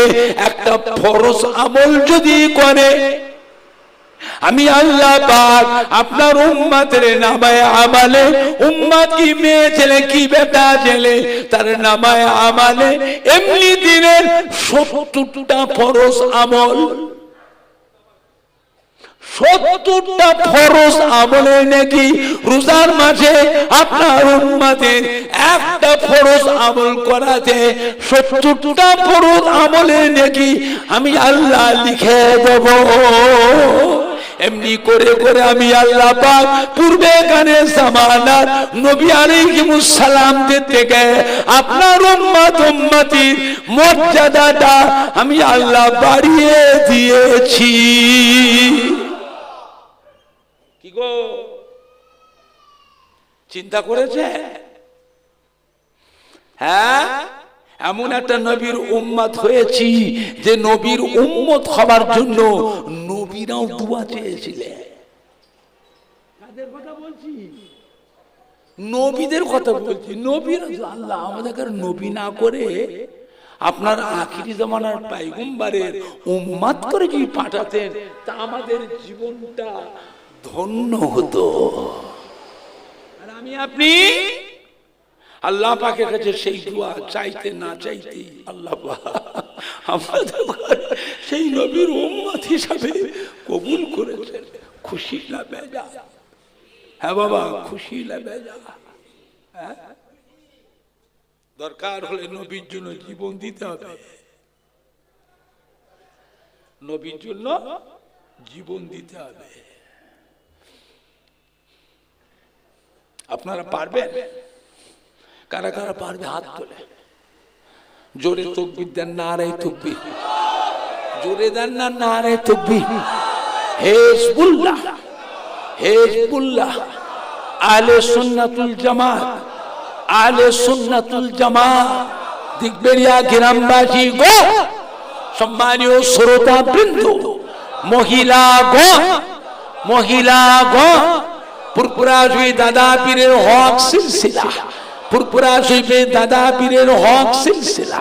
একটা ফরজ আমল যদি করে, আমি আল্লাহ পাক আপনার উম্মতের নামায়ে আমালে, উম্মত কি মেয়ে ছেলে কি বেটা ছেলে, তার নামায়ে আমালে এমনি দিনের 70টা ফরজ আমল, 70টা ফরজ আমলের নাকি রোজার মাসে আপনার উম্মতের একটা ফরজ আমল করাতে 70টা ফরজ আমলের নাকি আমি আল্লাহ লিখে দেব। এমনি করে করে আমি আল্লাহ পাক পূর্বে গানে জামানার নবী আলাইহিস সালামদের থেকে আপনার উম্মত উম্মতির মর্যাদাটা আমি আল্লাহ বাড়িয়ে দিয়েছি। কি গো, চিন্তা করেছে? হ্যাঁ, এমন একটা নবীর উম্মত হয়েছি যে নবীর উম্মত হবার জন্য নবীরাও দোয়া চেয়েছিলেন। কাদের কথা বলছি? নবীদের কথা বলছি। নবীরা, আল্লাহ আমাদেরকে নবী না করে আপনার আখিরি জামানার পয়গম্বরের উম্মত করে যদি পাঠাতেন, তা আমাদের জীবনটা ধন্য হতো। আর আমি আপনি আল্লাহ পাকের কাছে সেই দোয়া চাইতে না চাইতে আল্লাহ পাক আমাদের সেই নবীর উম্মত হিসাবে কবুল করেছেন। খুশি না বেজা? হ্যাঁ বাবা, খুশি লাগে যা। দরকার হলে নবীর জন্য জীবন দিতে হবে, নবীর জন্য জীবন দিতে হবে। আপনারা পারবেন? কারা কারা পারবে হাত তোলে। জোরে তাকবীর দেন, নারে তাকবীর। জোরে দেন না, নারে তাকবীর। হিজবুল্লাহ, হিজবুল্লাহ, আহলে সুন্নাতুল জামাত, আহলে সুন্নাতুল জামাত। দিগবেরিয়া গ্রামবাসী গো, সম্মানীয় শ্রোতা বৃন্দ, মহিলা গো, মহিলা গো, পুরপুরা শহীদ দাদা পীরের হক সিলসিলা, পুরপুরা শহীদ দাদা পীরের হক সিলসিলা।